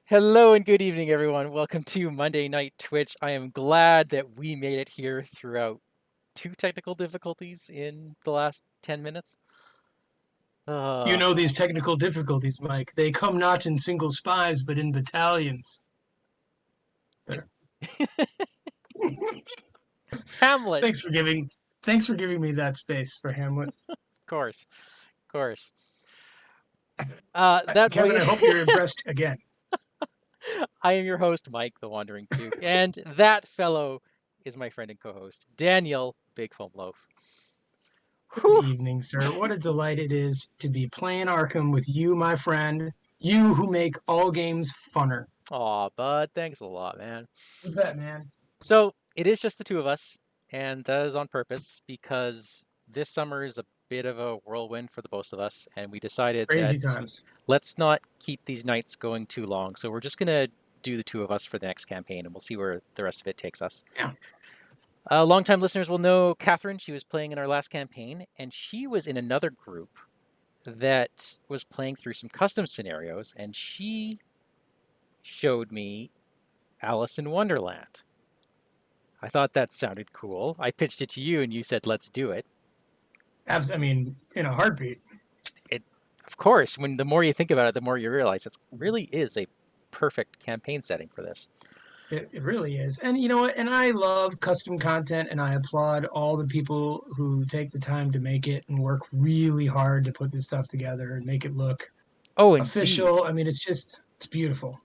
Hello and good evening, everyone. Welcome to Monday Night Twitch. I am glad that we made it here throughout two technical difficulties in the last 10 minutes. You Uh, know these technical difficulties, Mike. They come not in single spies, but in battalions. is- There. Hamlet, Thanks for giving me that space for Hamlet. of course, of course. That Kevin, way, I hope you're impressed again. I am your host, Mike, the Wandering Took, and that fellow is my friend and co-host, Daniel, BigFomLof. Good Whew. evening, sir. What a delight it is to be playing Arkham with you, my friend. You who make all games funner. Aw, bud, thanks a lot, man. You bet, man. So it is just the two of us, and that is on purpose because this summer is a bit of a whirlwind for the both of us, and we decided that Crazy times. let's not keep these nights going too long. So we're just gonna do the two of us for the next campaign, and we'll see where the rest of it takes us. Yeah. Longtime listeners will know Catherine. She was playing in our last campaign, and she was in another group that was playing through some custom scenarios, and she showed me Alice in Wonderland. I thought that sounded cool. I pitched it to you and you said, let's do it. I mean, in a heartbeat. It, of course, when the more you think about it, the more you realize it really is a perfect campaign setting for this. It really is. And you know what? And I love custom content and I applaud all the people who take the time to make it and work really hard to put this stuff together and make it look Oh, indeed. official. I mean, it's beautiful.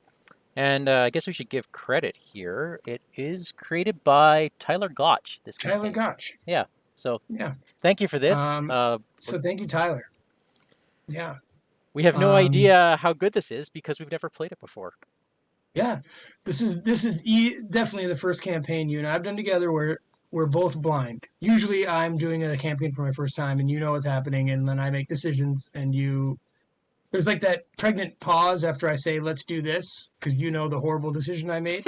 And I guess we should give credit here. It is created by Tyler Gotch, this Tyler campaign. Gotch. Yeah. So Yeah. thank you for this. So thank you, Tyler. Yeah. We have no Um, idea how good this is because we've never played it before. yeah. This is definitely the first campaign you and I've done together where we're both blind. Usually I'm doing a campaign for my first time and you know what's happening and then I make decisions and you there's like that pregnant pause after I say, let's do this, because you know the horrible decision I made.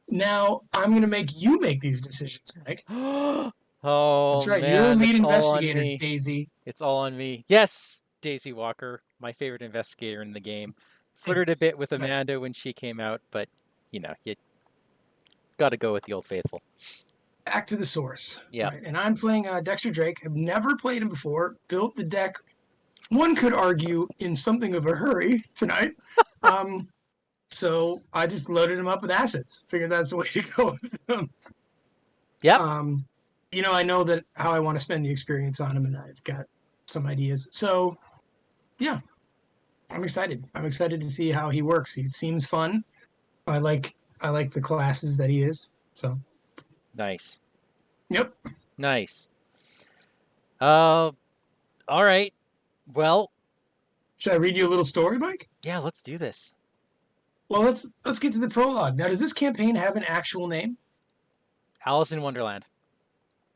Now I'm going to make you make these decisions, Mike. That's Oh right. You're a man, lead it's all on investigator, me. Daisy. It's all on me. Yes, Daisy Walker, my favorite investigator in the game. Flirted a bit with Yes. Amanda when she came out, but you got to go with the old faithful. Back to the source. Yeah. Right. And I'm playing Dexter Drake. I've never played him before. Built the deck, one could argue, in something of a hurry tonight. Um, so I just loaded him up with assets. Figured that's the way to go with them. Yep. Um, I know that how I want to spend the experience on him, and I've got some ideas. So, yeah, I'm excited. I'm excited to see how he works. He seems fun. I like the classes that he is. So, Nice. yep. Nice. Uh, all right. Well, Should I read you a little story, Mike? yeah, let's do this. Well, let's get to the prologue. Now, does this campaign have an actual name? Alice in Wonderland.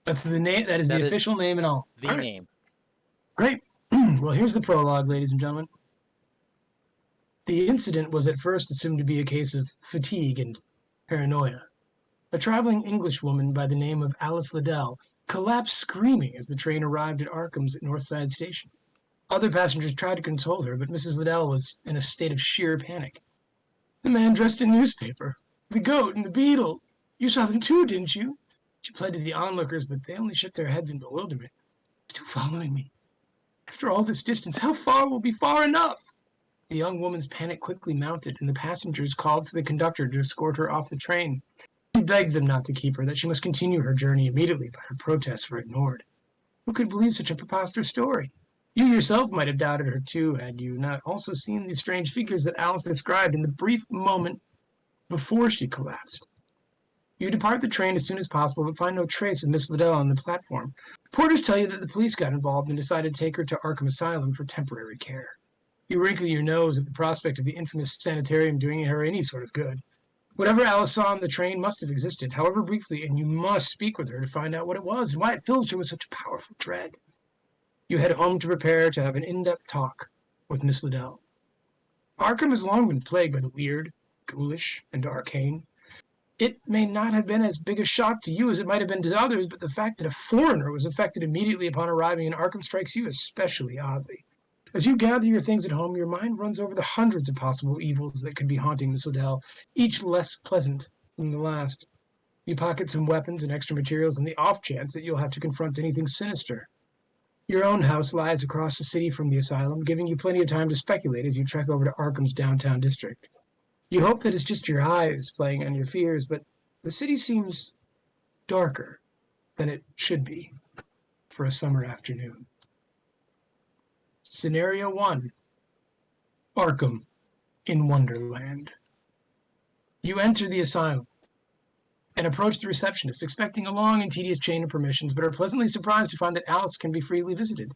That's the name. That is the That is official name and all. All the right, name. great. Well, here's the prologue, ladies and gentlemen. The incident was at first assumed to be a case of fatigue and paranoia. A traveling Englishwoman by the name of Alice Liddell collapsed screaming as the train arrived at Arkham's North Side station. Other passengers tried to console her, but Mrs. Liddell was in a state of sheer panic. The man dressed in newspaper, the goat and the beetle. You saw them too, didn't you? She pled to the onlookers, but they only shook their heads in bewilderment. Still following me. After all this distance, how far will be far enough? The young woman's panic quickly mounted, and the passengers called for the conductor to escort her off the train. She begged them not to keep her, that she must continue her journey immediately, but her protests were ignored. Who could believe such a preposterous story? You yourself might have doubted her too, had you not also seen the strange figures that Alice described in the brief moment before she collapsed. You depart the train as soon as possible, but find no trace of Miss Liddell on the platform. Porters tell you that the police got involved and decided to take her to Arkham Asylum for temporary care. You wrinkle your nose at the prospect of the infamous sanitarium doing her any sort of good. Whatever Alice saw on the train must have existed, however briefly, and you must speak with her to find out what it was and why it fills her with such powerful dread. You head home to prepare to have an in-depth talk with Miss Liddell. Arkham has long been plagued by the weird, ghoulish, and arcane. It may not have been as big a shock to you as it might have been to others, but the fact that a foreigner was affected immediately upon arriving in Arkham strikes you especially oddly. As you gather your things at home, your mind runs over the hundreds of possible evils that could be haunting Mistletoe, each less pleasant than the last. You pocket some weapons and extra materials in the off chance that you'll have to confront anything sinister. Your own house lies across the city from the asylum, giving you plenty of time to speculate as you trek over to Arkham's downtown district. You hope that it's just your eyes playing on your fears, but the city seems darker than it should be for a summer afternoon. Scenario 1: Arkham in Wonderland. You enter the asylum and approach the receptionist, expecting a long and tedious chain of permissions, but are pleasantly surprised to find that Alice can be freely visited.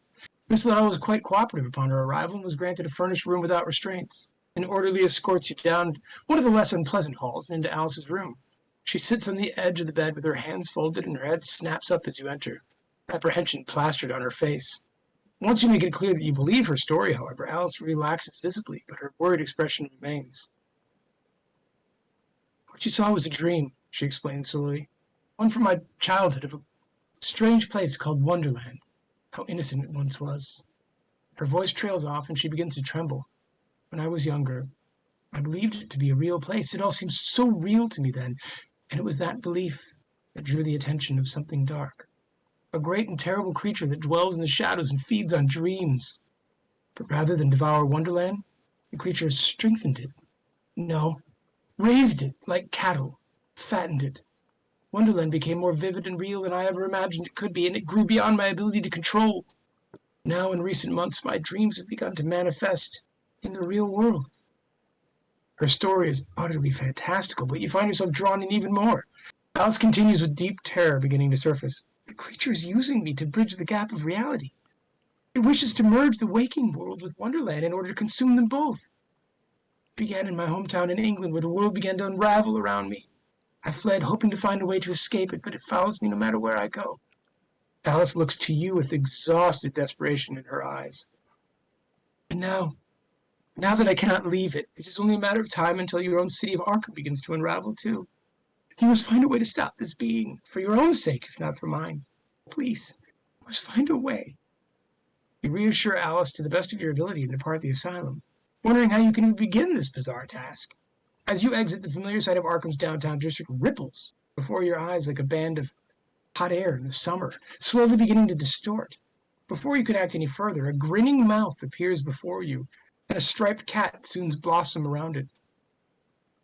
Miss Liddell was quite cooperative upon her arrival and was granted a furnished room without restraints. An orderly escorts you down one of the less unpleasant halls and into Alice's room. She sits on the edge of the bed with her hands folded and her head snaps up as you enter, apprehension plastered on her face. Once you make it clear that you believe her story, however, Alice relaxes visibly, but her worried expression remains. What you saw was a dream, she explained slowly. One from my childhood of a strange place called Wonderland. How innocent it once was. Her voice trails off and she begins to tremble. When I was younger, I believed it to be a real place. It all seemed so real to me then, and it was that belief that drew the attention of something dark. A great and terrible creature that dwells in the shadows and feeds on dreams. But rather than devour Wonderland, the creature has strengthened it. No, raised it like cattle, fattened it. Wonderland became more vivid and real than I ever imagined it could be, and it grew beyond my ability to control. Now, in recent months, my dreams have begun to manifest in the real world. Her story is utterly fantastical, but you find yourself drawn in even more. Alice continues with deep terror beginning to surface. The creature is using me to bridge the gap of reality. It wishes to merge the waking world with Wonderland in order to consume them both. It began in my hometown in England, where the world began to unravel around me. I fled, hoping to find a way to escape it, but it follows me no matter where I go. Alice looks to you with exhausted desperation in her eyes. And now that I cannot leave it, it is only a matter of time until your own city of Arkham begins to unravel too. You must find a way to stop this being, for your own sake, if not for mine. Please, you must find a way. You reassure Alice to the best of your ability and depart the asylum, wondering how you can begin this bizarre task. As you exit, the familiar sight of Arkham's downtown district ripples before your eyes like a band of hot air in the summer, slowly beginning to distort. Before you can act any further, a grinning mouth appears before you, and a striped cat soon blossoms around it.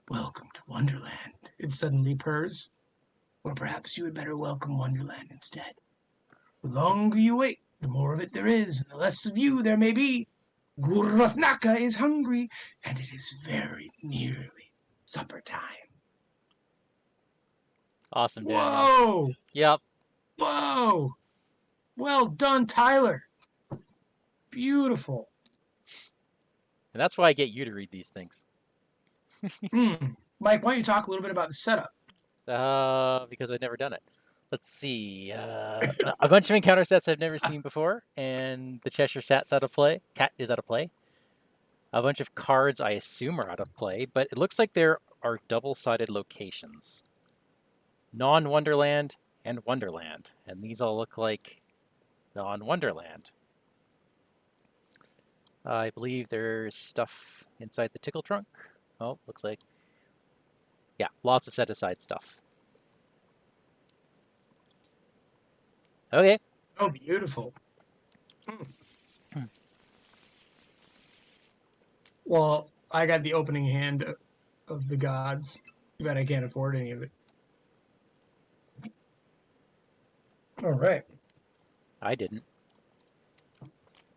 Welcome to Wonderland, it suddenly purrs. Or perhaps you had better welcome Wonderland instead. The longer you wait, the more of it there is, and the less of you there may be. Gurrathnaka is hungry, and it is very nearly supper time. Awesome, Daniel. Whoa! Yep. Whoa! Well done, Tyler. Beautiful. And that's why I get you to read these things. Mike, why don't you talk a little bit about the setup? Because I've never done it. Let's see. A bunch of encounter sets I've never seen before, and the Cheshire Cat's out of play. Cat is out of play. A bunch of cards I assume are out of play, but it looks like there are double-sided locations. Non-Wonderland and Wonderland, and these all look like non-Wonderland. I believe there's stuff inside the tickle trunk. Oh, looks like, yeah, lots of set-aside stuff. Okay. Oh, beautiful. Well, I got the opening hand of the gods. Too bad I can't afford any of it. All right. I didn't.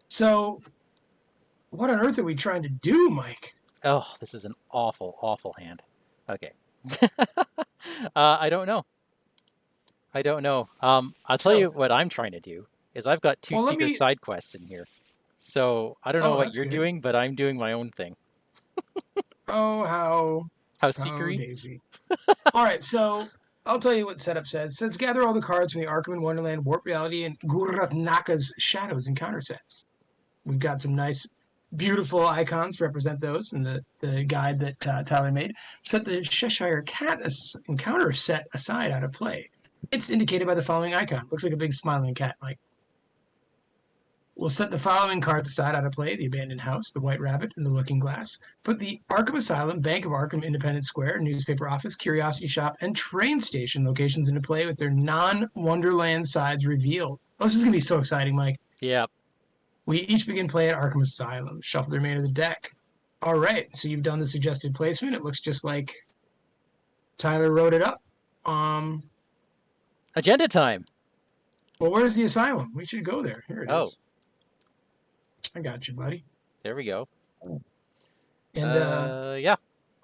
So, what on earth are we trying to do, Mike? Oh, this is an awful, awful hand. Okay. I don't know. I'll tell you what I'm trying to do is I've got two secret side quests in here. So I don't know what you're doing, but I'm doing my own thing. Oh, how secret-y. Daisy. All right, so I'll tell you what setup says. It says gather all the cards from the Arkham and Wonderland, Warp Reality, and Gurrathnaka's Shadows encounter sets. We've got some nice, beautiful icons to represent those in the guide that Tyler made. Set the Cheshire Cat encounter set aside out of play. It's indicated by the following icon. Looks like a big smiling cat, Mike. We'll set the following cards aside out of play: the Abandoned House, the White Rabbit, and the Looking Glass. Put the Arkham Asylum, Bank of Arkham, Independence Square, Newspaper Office, Curiosity Shop, and Train Station locations into play with their non-Wonderland sides revealed. Oh, this is going to be so exciting, Mike. Yeah. We each begin play at Arkham Asylum. Shuffle the remainder of the deck. All right, so you've done the suggested placement. It looks just like Tyler wrote it up. Agenda time. Well, where's the asylum? We should go there. Here it is. I got you, buddy. There we go. And yeah.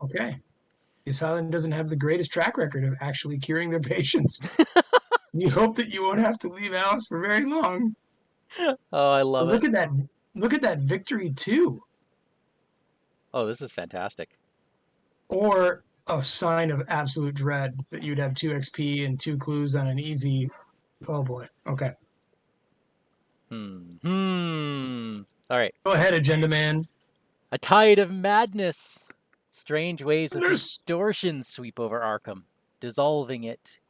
Okay. The asylum doesn't have the greatest track record of actually curing their patients. We hope that you won't have to leave Alice for very long. Oh, I love Look it. at that! Look at that victory too. Oh, this is fantastic. Or a sign of absolute dread that you'd have 2 XP and 2 clues on an easy. Oh boy. Okay. All right. Go ahead, Agenda Man. A tide of madness. Strange waves of Madness. distortion sweep over Arkham, devolving it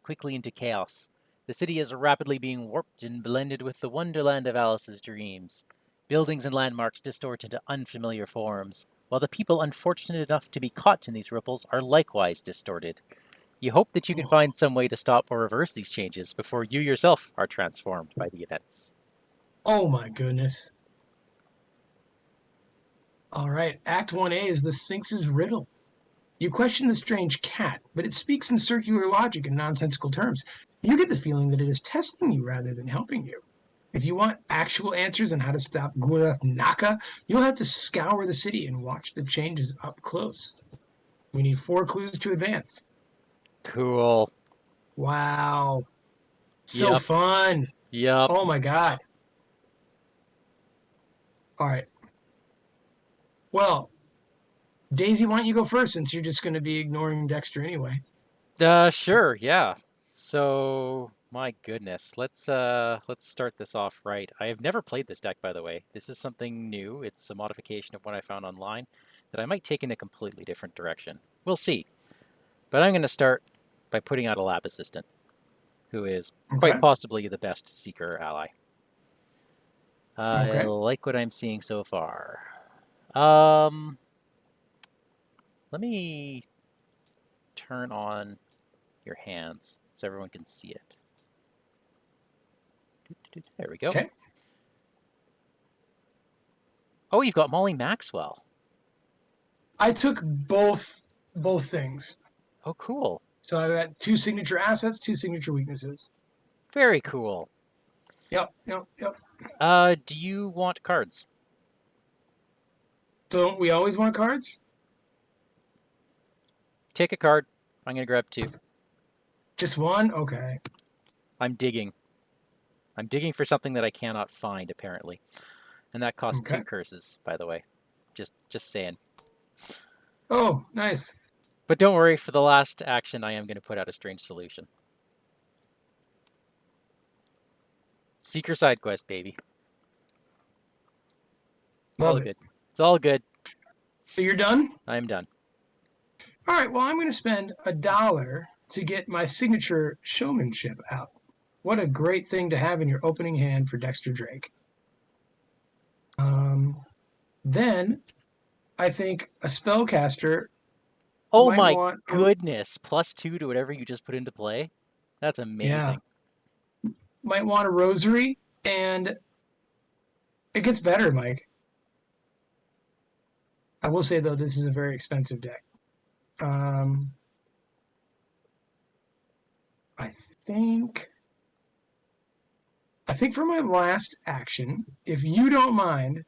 quickly into chaos. The city is rapidly being warped and blended with the wonderland of Alice's dreams. Buildings and landmarks distort into unfamiliar forms, while the people unfortunate enough to be caught in these ripples are likewise distorted. You hope that you can find some way to stop or reverse these changes before you yourself are transformed by the events. Oh my goodness. All right. Act 1A is the Sphinx's riddle. You question the strange cat, but it speaks in circular logic and nonsensical terms. You get the feeling that it is testing you rather than helping you. If you want actual answers on how to stop Gwyneth Naka, you'll have to scour the city and watch the changes up close. We need 4 clues to advance. Cool. Wow. So Yep. fun. Yep. Oh my god. All right. Well, Daisy, why don't you go first since you're just going to be ignoring Dexter anyway? Sure, yeah. So, my goodness, let's start this off right. I have never played this deck, by the way. This is something new. It's a modification of what I found online that I might take in a completely different direction. We'll see. But I'm going to start by putting out a lab assistant, who is quite possibly the best seeker ally. I like what I'm seeing so far. Let me turn on your hands so everyone can see it. There we go. Okay. Oh, you've got Molly Maxwell. I took both things. Oh, cool. So I've got 2 signature assets, 2 signature weaknesses. Very cool. Yep. Do you want cards? Don't we always want cards? Take a card. I'm going to grab 2. Just 1? Okay. I'm digging. I'm digging for something that I cannot find, apparently. And that costs 2 curses, by the way. Just saying. Oh, nice. But don't worry, for the last action, I am going to put out a strange solution. Seeker side quest, baby. It's all good. It's all good. So you're done? I'm done. All right, well, I'm going to spend $1 to get my signature showmanship out. What a great thing to have in your opening hand for Dexter Drake. Then I think a spellcaster. Oh my goodness! +2 to whatever you just put into play. That's amazing. Yeah. Might want a rosary, and it gets better, Mike. I will say, though, this is a very expensive deck. I think for my last action, if you don't mind,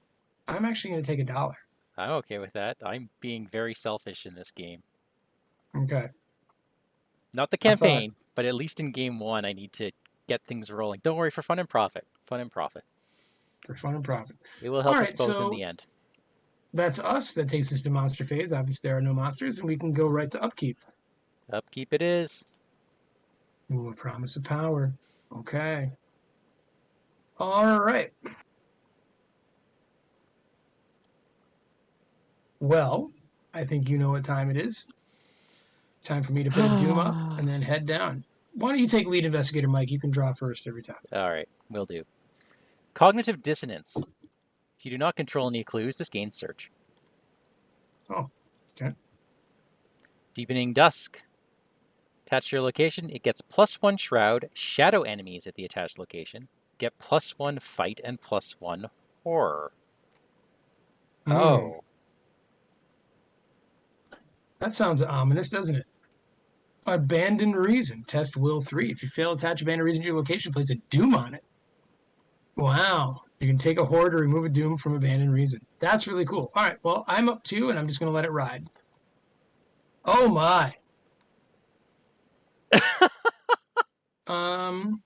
I'm actually going to take $1. I'm okay with that. I'm being very selfish in this game. Okay. Not the campaign, but at least in game 1, I need to get things rolling. Don't worry, for fun and profit. Fun and profit. For fun and profit. It will help us both in the end. That's us. That takes us to monster phase. Obviously, there are no monsters, and we can go right to upkeep. Upkeep it is. Ooh, a promise of power. Okay. All right. Well, I think you know what time it is. Time for me to put a doom up and then head down. Why don't you take lead investigator, Mike? You can draw first every time. All right, will do. Cognitive dissonance. If you do not control any clues, this gains search. Oh, okay. Deepening dusk. Attached to your location, it gets +1 shroud, shadow enemies at the attached location, get +1 fight, and +1 horror. Mm, Oh. that sounds ominous, doesn't it? Abandoned reason. Test will 3. If you fail to attach abandoned reason to your location, place a doom on it. Wow. You can take a horror to remove a doom from abandoned reason. That's really cool. All right. Well, I'm up 2, and I'm just going to let it ride. Oh, my. Um,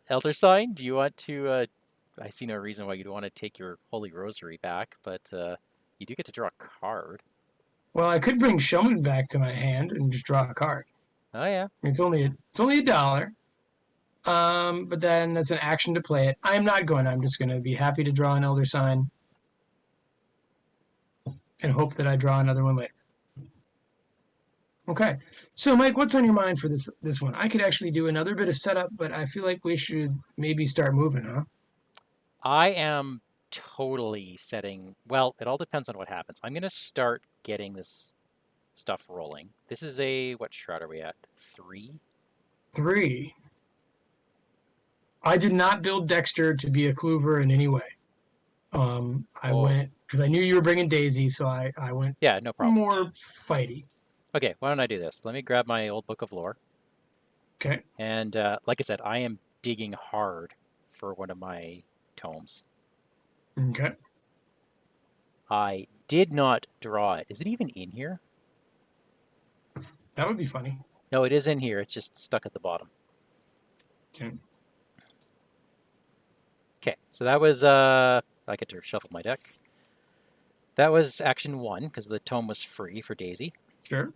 Elder Sign, do you want to... I see no reason why you'd want to take your Holy Rosary back, but you do get to draw a card. well, I could bring Showman back to my hand and just draw a card. Oh, yeah. It's only $1. But then that's an action to play it. I'm not going. I'm just going to be happy to draw an Elder Sign and hope that I draw another one later. Okay. So, Mike, what's on your mind for this one? I could actually do another bit of setup, but I feel like we should maybe start moving, huh? I am totally setting... Well, it all depends on what happens. I'm going to start getting this stuff rolling. This is a... What shroud are we at? 3? 3. I did not build Dexter to be a clover in any way. I went because I knew you were bringing Daisy, so I went Yeah, no problem. more fighty. Okay, why don't I do this? Let me grab my old book of lore. Okay. And like I said, I am digging hard for one of my tomes. Okay. I did not draw it. Is it even in here? That would be funny. No, it is in here. It's just stuck at the bottom. Okay. Okay, so that was... I get to shuffle my deck. That was action 1, because the tome was free for Daisy. Sure.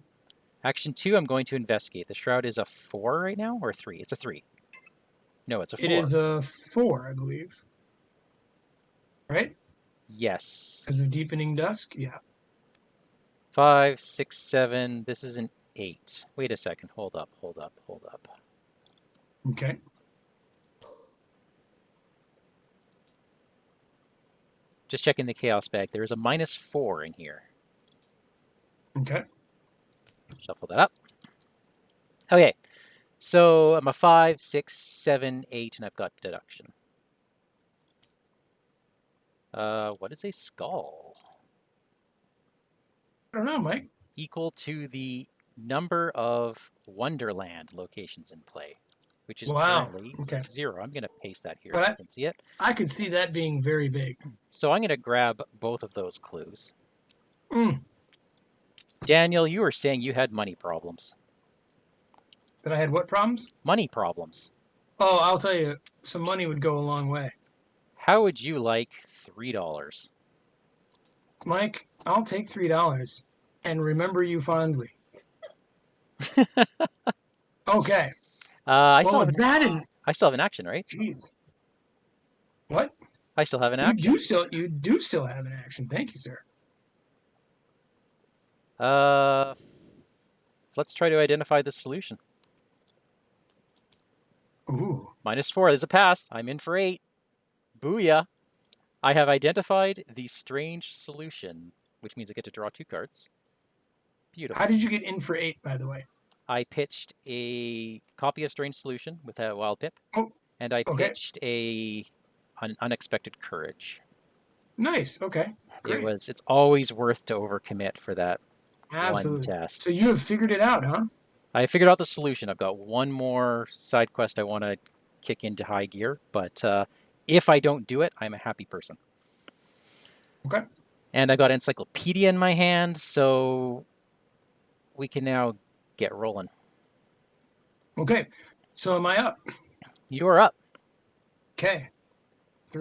Action 2, I'm going to investigate. The shroud is a 4 right now, or 3? It's a 3. No, it's a 4. It is a 4, I believe. Right? Yes. Because of deepening dusk? Yeah. 5, 6, 7. This is an 8. Wait a second. Hold up. Okay. Just checking the chaos bag. There is a -4 in here. Okay. Shuffle that up. Okay. So I'm a 5, 6, 7, 8, and I've got deduction. What is a skull? I don't know, Mike. Equal to the number of Wonderland locations in play, which is currently 0. I'm going to paste that here so you can see it. I could see that being very big. So I'm going to grab both of those clues. Mm. Daniel, you were saying you had money problems. That I had what problems? Money problems. Oh, I'll tell you, some money would go a long way. How would you like $3? Mike, I'll take $3 and remember you fondly. Okay. I still have an action, right? Jeez. What? I still have an action. You do still have an action. Thank you, sir. Let's try to identify the solution. Ooh. -4. There's a pass. I'm in for 8. Booyah. I have identified the strange solution, which means I get to draw 2 cards. Beautiful. How did you get in for 8, by the way? I pitched a copy of Strange Solution with a wild pip. Oh, and I pitched an Unexpected Courage. Nice. Okay. Great. It's always worth to overcommit for that Absolutely. one test. So you have figured it out, huh? I figured out the solution. I've got one more side quest I want to kick into high gear, but if I don't do it, I'm a happy person. Okay. And I got Encyclopedia in my hand, so we can now get rolling. Okay. So am I up? You're up. Okay. For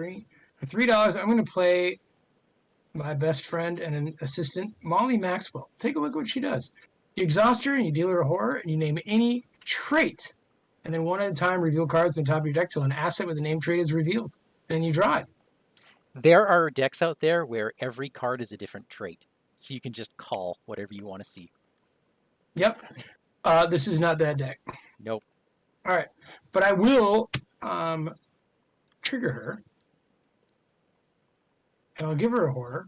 $3, I'm going to play my best friend and an assistant, Molly Maxwell. Take a look at what she does. You exhaust her and you deal her a horror and you name any trait. And then one at a time, reveal cards on top of your deck till an asset with the name trait is revealed. And you draw it. There are decks out there where every card is a different trait. So you can just call whatever you want to see. Yep. This is not that deck. Nope. All right. But I will trigger her, and I'll give her a horror,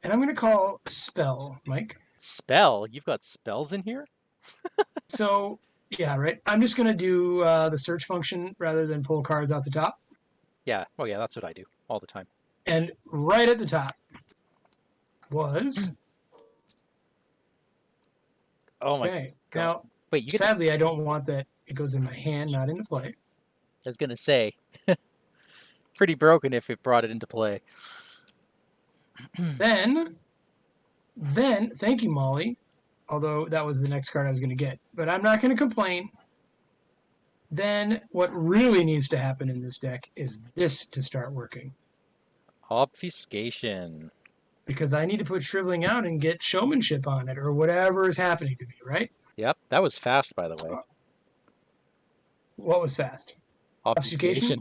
and I'm going to call spell, Mike. Spell? You've got spells in here? So, yeah, right. I'm just going to do the search function rather than pull cards out the top. Yeah. Oh, yeah, that's what I do all the time. And right at the top was... Oh, my Okay. God. Now, Wait, you get to... sadly, I don't want that. It goes in my hand, not into play. I was going to say, pretty broken if it brought it into play. Then, thank you, Molly. Although that was the next card I was going to get. But I'm not going to complain. Then what really needs to happen in this deck is this to start working. Obfuscation. Because I need to put Shriveling Out and get showmanship on it, or whatever is happening to me, right? Yep, that was fast, by the way. What was fast? Obfuscation.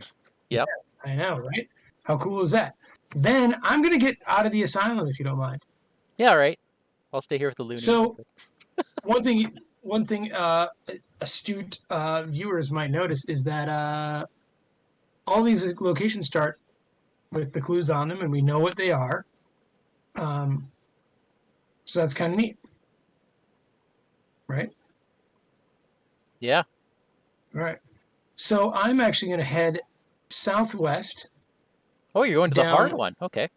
Yep. Yes, I know, right? How cool is that? Then I'm going to get out of the asylum, if you don't mind. Yeah, all right. I'll stay here with the loonies. So, one thing astute viewers might notice is that all these locations start with the clues on them, and we know what they are. So that's kind of neat, right? Yeah. All right. So I'm actually going to head southwest. Oh, you're going to the hard one. Okay.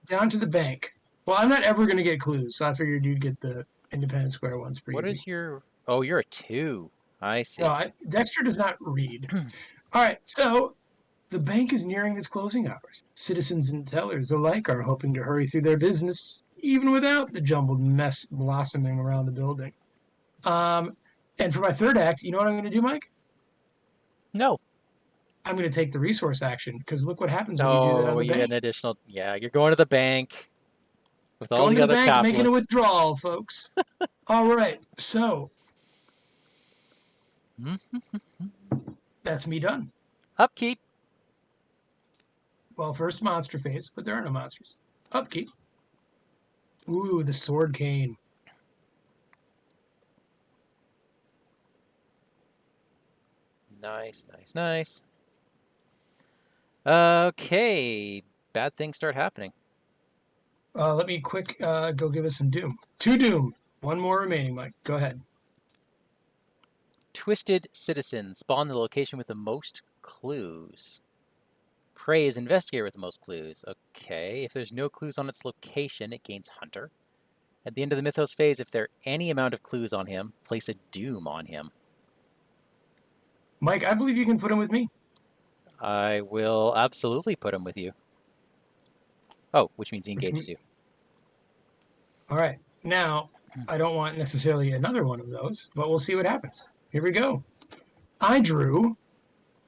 Down to the bank. Well, I'm not ever going to get clues, so I figured you'd get the independent square ones pretty What easy. is your... Oh, you're a 2. I see. No, Dexter does not read. All right, so the bank is nearing its closing hours. Citizens and tellers alike are hoping to hurry through their business, even without the jumbled mess blossoming around the building. And for my third act, you know what I'm going to do, Mike? No. I'm going to take the resource action, because look what happens when you do that on the you bank. get an additional... Yeah, you're going to the bank with all Going the to other bank, capitalists. making a withdrawal, folks. All right, so that's me done. Upkeep. Well, first monster phase, but there are no monsters. Upkeep. Ooh, the sword cane. Nice, nice, nice. Okay. Bad things start happening. Let me quick go give us some doom. 2 doom. 1 more remaining, Mike. Go ahead. Twisted Citizen. Spawn the location with the most clues. Prey is investigator with the most clues. Okay. If there's no clues on its location, it gains Hunter. At the end of the Mythos phase, if there are any amount of clues on him, place a doom on him. Mike, I believe you can put him with me. I will absolutely put him with you. Oh, which means he engages you. All right. Now, I don't want necessarily another one of those, but we'll see what happens. Here we go. I drew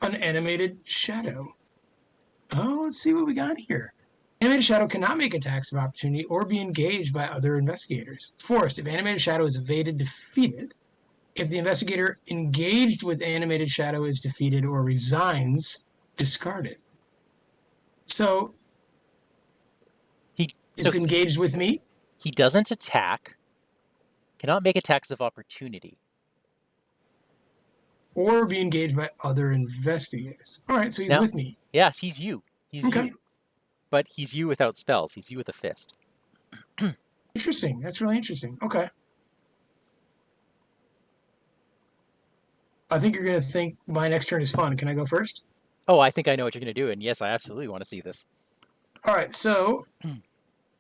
an animated shadow. Oh, let's see what we got here. Animated shadow cannot make attacks of opportunity or be engaged by other investigators. Forced, if animated shadow is evaded, defeated. If the investigator engaged with animated shadow is defeated or resigns, discarded. So it's engaged with me? He doesn't attack, cannot make attacks of opportunity. Or be engaged by other investigators. All right, so he's with me. Yes, he's you. He's you. But he's you without spells. He's you with a fist. Interesting. That's really interesting. Okay. I think you're going to think my next turn is fun. Can I go first? Oh, I think I know what you're going to do. And yes, I absolutely want to see this. All right, so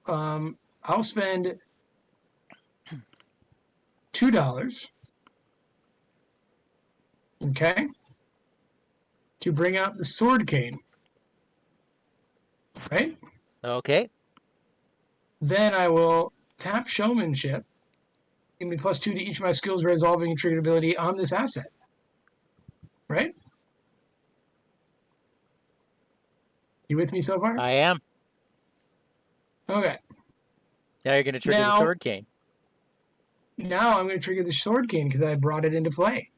I'll spend $2, okay, to bring out the sword cane, right? Okay. Then I will tap showmanship, give me +2 to each of my skills resolving and triggered ability on this asset, right? You with me so far? I am. Okay. Now you're going to trigger the sword cane. Now I'm going to trigger the sword cane because I brought it into play.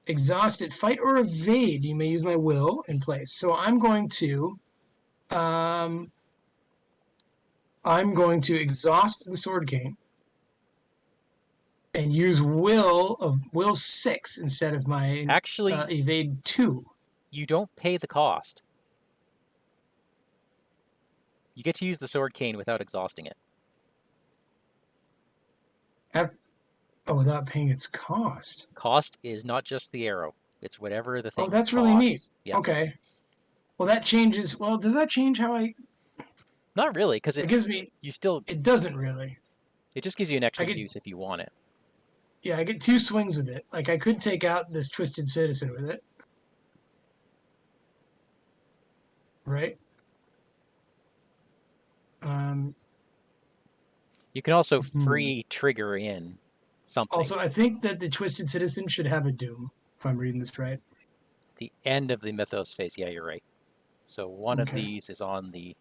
Exhausted, fight or evade. You may use my will in place. So I'm going to exhaust the sword cane and use will 6 instead of my evade 2. You don't pay the cost. You get to use the sword cane without exhausting it. Without paying its cost. Cost is not just the arrow. It's whatever the Oh, thing that's really neat. costs. Yep. Okay. Well, that changes. Well, does that change how I? Not really, because It gives me. you still It doesn't really. it just gives you an I extra get. use if you want it. Yeah, I get 2 swings with it. Like I could take out this twisted citizen with it, right? Um. You can also hmm. free trigger in something. Also, I think that the twisted citizen should have a doom. If I'm reading this right. The end of the mythos phase. Yeah, you're right. So one of Okay. these is on the.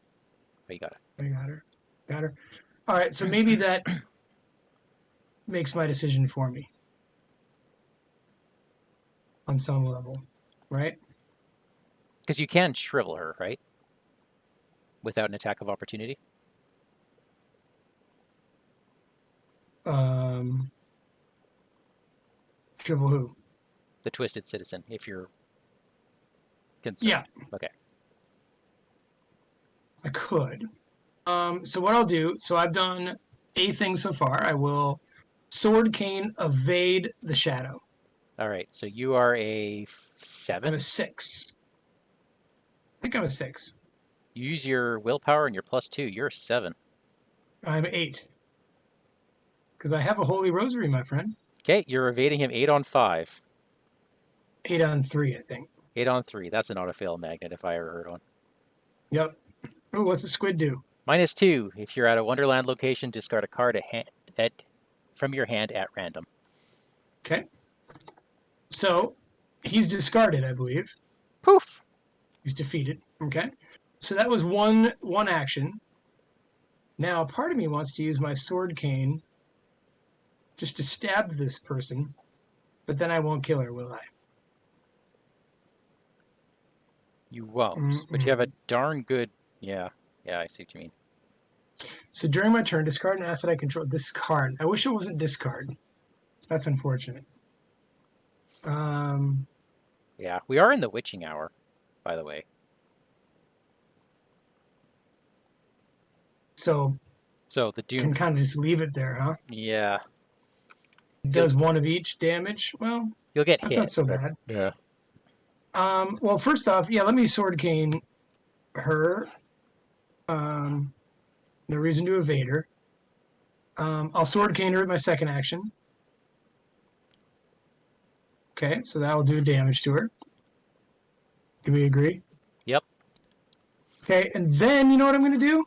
Oh, you got I got her. Got her. All right. So maybe that it. makes my decision for me on some level, right? Because you can shrivel her, right? Without an attack of opportunity. Um. Shrivel who? The twisted citizen, if you're Yeah, concerned. Okay. I could. So what I'll do, so I've done a thing so far. I will sword cane evade the shadow. All right. So you are a I'm a 7. 6. I think I'm a 6. You use your willpower and your +2. You're a 7. I'm 8 because I have a holy rosary, my friend. Okay. You're evading him 8 on 5. 8 on 3, I think. 8 on 3. That's an auto-fail magnet if I ever heard one. Yep. Oh, what's the squid do? -2. If you're at a Wonderland location, discard a card from your hand at random. Okay. So he's discarded, I believe. Poof. He's defeated. Okay. So that was one action. Now part of me wants to use my sword cane just to stab this person, but then I won't kill her, will I? You won't. But you have a Mm-mm. darn good. Yeah. Yeah, I see what you mean. So during my turn, discard an asset I control. Discard. I wish it wasn't discard. That's unfortunate. Um, Yeah. We are in the witching hour, by the way. so So the Doom. can kind of just leave it there, huh? Yeah. It You'll does one of each damage. Well, you'll get that's not hit, so but bad. yeah. Well, first off, yeah, let me sword cane her. Um, no reason to evade her. I'll sword cane her with my second action. Okay, so that will do damage to her. Do we agree? Yep. Okay, and then you know what I'm going to do?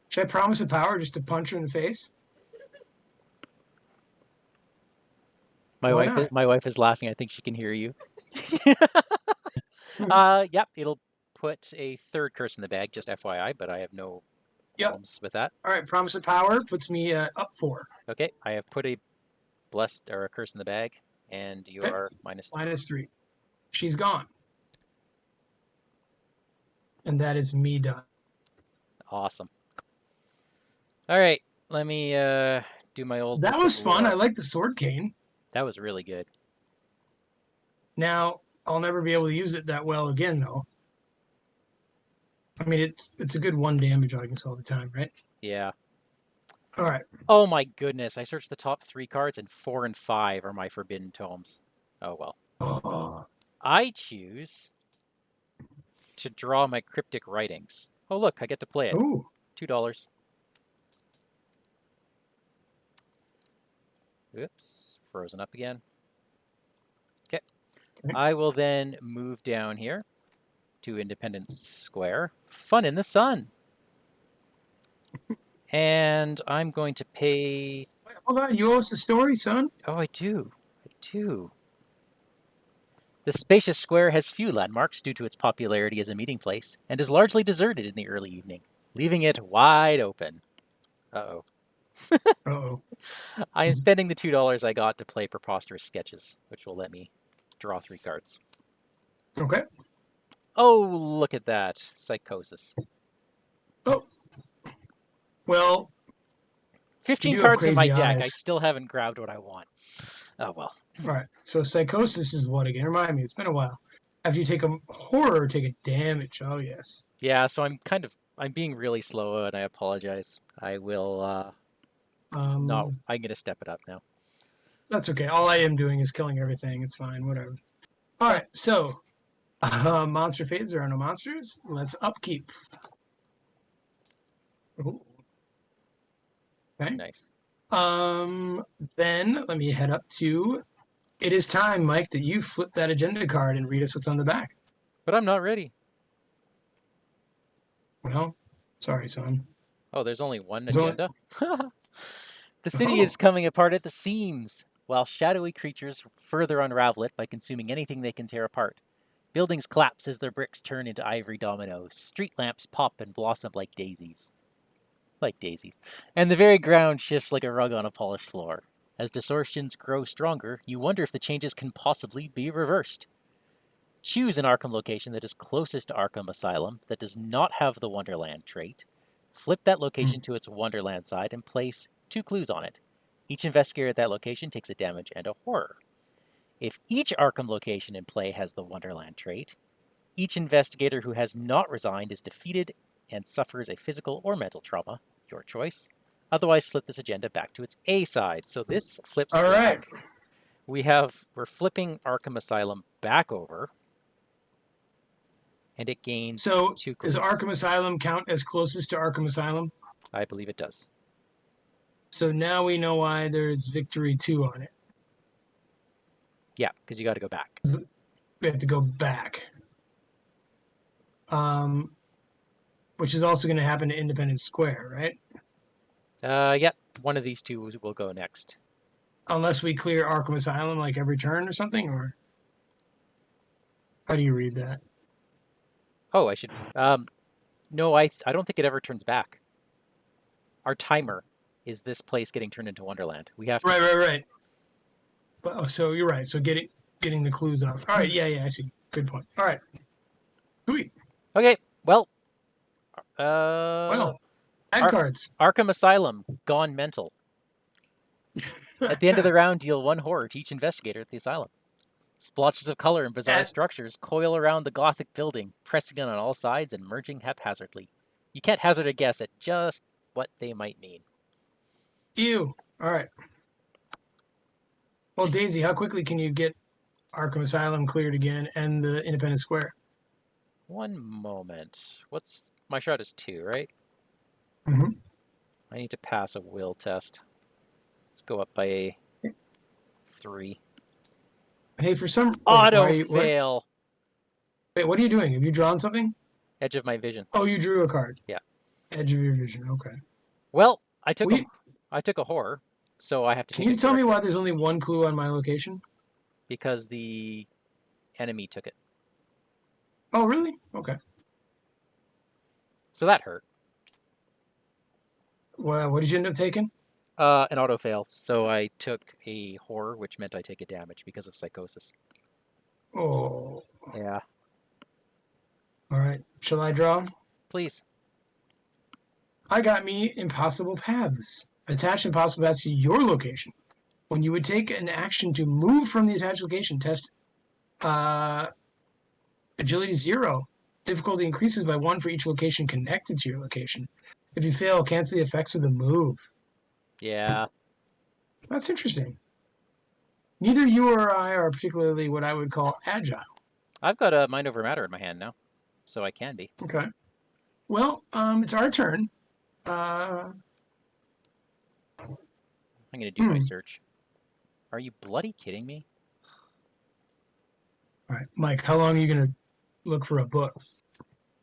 Should I promise a power just to punch her in the face? Why not? My wife is laughing. I think she can hear you. Yep, it'll put a third curse in the bag, just FYI, but I have no Yep. qualms with that. All right, promise of power puts me up 4. Okay, I have put a blessed or a curse in the bag, and you Okay, are -3. -3. She's gone, and that is me done. Awesome. All right, let me do my old That book of was fun. I lore. like the sword cane. That was really good. Now I'll never be able to use it that well again, though. I mean, it's a good 1 damage audience all the time, right? Yeah. All right. Oh my goodness, I searched the top 3 cards, and 4 and 5 are my forbidden tomes. Oh well. Oh, I choose to draw my cryptic writings. Oh look, I get to play it. ooh, $2. Oops, frozen up again. Okay. okay. I will then move down here to Independence Square. Fun in the sun. And I'm going to pay. Wait, hold on. You owe us a story, son. Oh, I do. I do. The spacious square has few landmarks due to its popularity as a meeting place and is largely deserted in the early evening, leaving it wide open. Uh-oh. Uh-oh. I am spending the $2 I got to play Preposterous Sketches, which will let me draw 3 cards. Okay. Oh, look at that. Psychosis. Oh, well, you 15 do have cards in my crazy deck. I eyes. still haven't grabbed what I want. Oh, well. All right. So psychosis is what again? Remind me. It's been a while. After you take a horror, take a damage. Oh yes. Yeah, so I'm being really slow and I apologize. I will, not, Um, I'm going to step it up now. that's okay. All I am doing is killing everything. It's fine. Whatever. All Yeah, right. So, monster phase. There are no monsters. Let's upkeep. Ooh, okay. nice. Um, then let me head up to. It is time, Mike, that you flip that agenda card and read us what's on the back. But I'm not ready. Well, sorry, son. Oh, there's only one There's only. agenda? The city is Oh. coming apart at the seams, while shadowy creatures further unravel it by consuming anything they can tear apart. Buildings collapse as their bricks turn into ivory dominoes. Street lamps pop and blossom like daisies. Like daisies. And the very ground shifts like a rug on a polished floor. As distortions grow stronger, you wonder if the changes can possibly be reversed. Choose an Arkham location that is closest to Arkham Asylum that does not have the Wonderland trait. Flip that location to its Wonderland side and place 2 clues on it. Each investigator at that location takes a damage and a horror. If each Arkham location in play has the Wonderland trait, each investigator who has not resigned is defeated and suffers a physical or mental trauma, your choice. Otherwise, flip this agenda back to its A side. So this flips All right. back. We're flipping Arkham Asylum back over, and it gains So, 2 does clues. Arkham Asylum count as closest to Arkham Asylum? I believe it does. So now we know why there's Victory 2 on it. Yeah, because you got to go back. We have to go back. Um, which is also going to happen to Independence Square, right? Yep, one of these two will go next. Unless we clear Arkham Asylum like every turn or something, or how do you read that? Oh, I should. No, I don't think it ever turns back. Our timer is this place getting turned into Wonderland. We have to. Right. But, oh, so you're right. So getting the clues off. All right, yeah, I see. Good point. All right, sweet. Okay, well, uh, Well, add Ar- cards. Arkham Asylum gone mental. At the end of the round, deal 1 horror to each investigator at the asylum. Splotches of color and bizarre Add, structures coil around the Gothic building, pressing in on all sides and merging haphazardly. You can't hazard a guess at just what they might mean. ew. All right. Well, Daisy, how quickly can you get Arkham Asylum cleared again and the Independence Square? One moment. What's my shot is 2, right? Mm-hmm. I need to pass a will test. Let's go up by a 3. Hey, for some wait, Auto why what? fail. Wait, what are you doing? Have you drawn something? Edge of my vision. Oh, you drew a card. Yeah. Edge of your vision. Okay. Well, We I took a horror, so I have to can take you a tell me direct hit why there's only one clue on my location? because the enemy took it. Oh, really? Okay. So that hurt. Well, what did you end up taking? An auto fail. So I took a horror, which meant I take a damage because of psychosis. Oh, Yeah. all right. Shall I draw? Please. I got me impossible paths. Attach impossible paths to your location. When you would take an action to move from the attached location, test uh, agility 0. Difficulty increases by 1 for each location connected to your location. If you fail, cancel the effects of the move. Yeah. That's interesting. Neither you or I are particularly what I would call agile. I've got a mind over matter in my hand now, so I can be. Okay. Well, it's our turn. Uh, I'm going to do my search. Are you bloody kidding me? All right, Mike. How long are you gonna look for a book?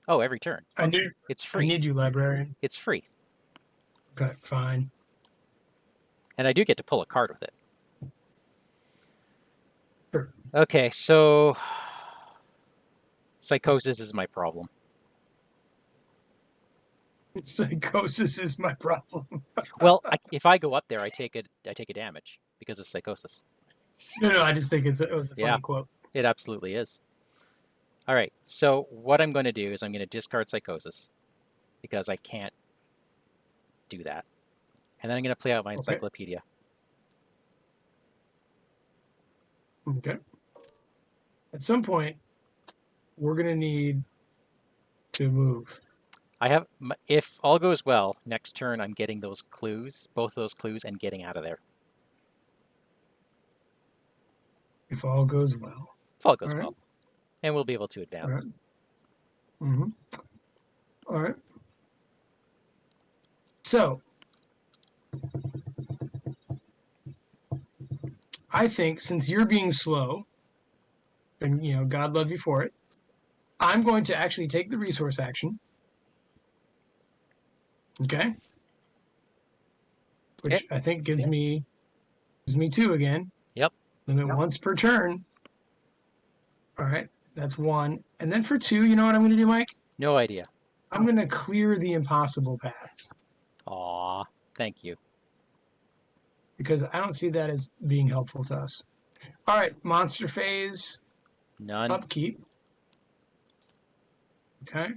Oh, every turn. I need. It's I free. need you, librarian. It's free. Okay, fine. And I do get to pull a card with it. Sure. Okay, so psychosis is my problem. Psychosis is my problem. Well, if I go up there, I take a damage because of psychosis. No, I just think it was a Yeah, funny quote. it absolutely is. All right, so what I'm going to do is I'm going to discard psychosis because I can't do that. And then I'm going to play out my Okay. encyclopedia. Okay. At some point, we're going to need to move. If all goes well, next turn I'm getting those clues, both those clues, and getting out of there. If all goes well. If all All goes right. well. And we'll be able to All right. advance. Mm-hmm. All right. So, I think since you're being slow, and God love you for it, I'm going to actually take the resource action. Okay. Okay. Which I think gives me 2 again. Yep. Limit once per turn. All right. That's 1. And then for 2, you know what I'm going to do, Mike? No idea. I'm going to clear the impossible paths. Aw, thank you. Because I don't see that as being helpful to us. All right. Monster phase. None. Upkeep. Okay.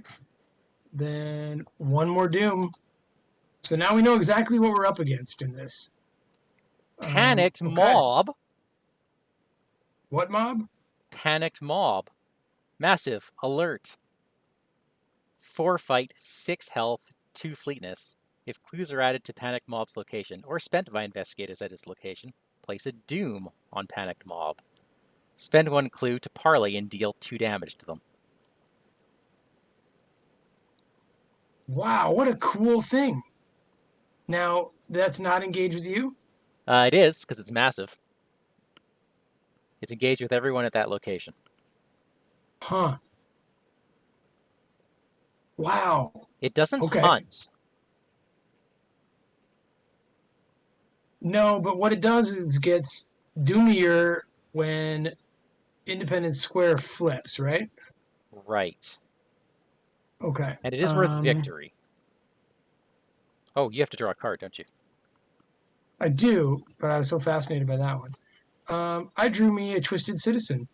Then 1 more doom. So now we know exactly what we're up against in this. Panicked Okay. mob. What mob? Panicked mob. Massive. Alert. 4 fight, 6 health, 2 fleetness. If clues are added to Panicked Mob's location or spent by investigators at its location, place a doom on Panicked Mob. Spend 1 clue to parley and deal 2 damage to them. Wow, what a cool thing. Now, that's not engaged with you? It is, because it's massive. It's engaged with everyone at that location. Huh. Wow. It doesn't Okay. hunt. No, but what it does is gets doomier when Independence Square flips, right? Right. Okay. And it is worth victory. Oh, you have to draw a card, don't you? I do, but I was so fascinated by that one. I drew me a Twisted Citizen.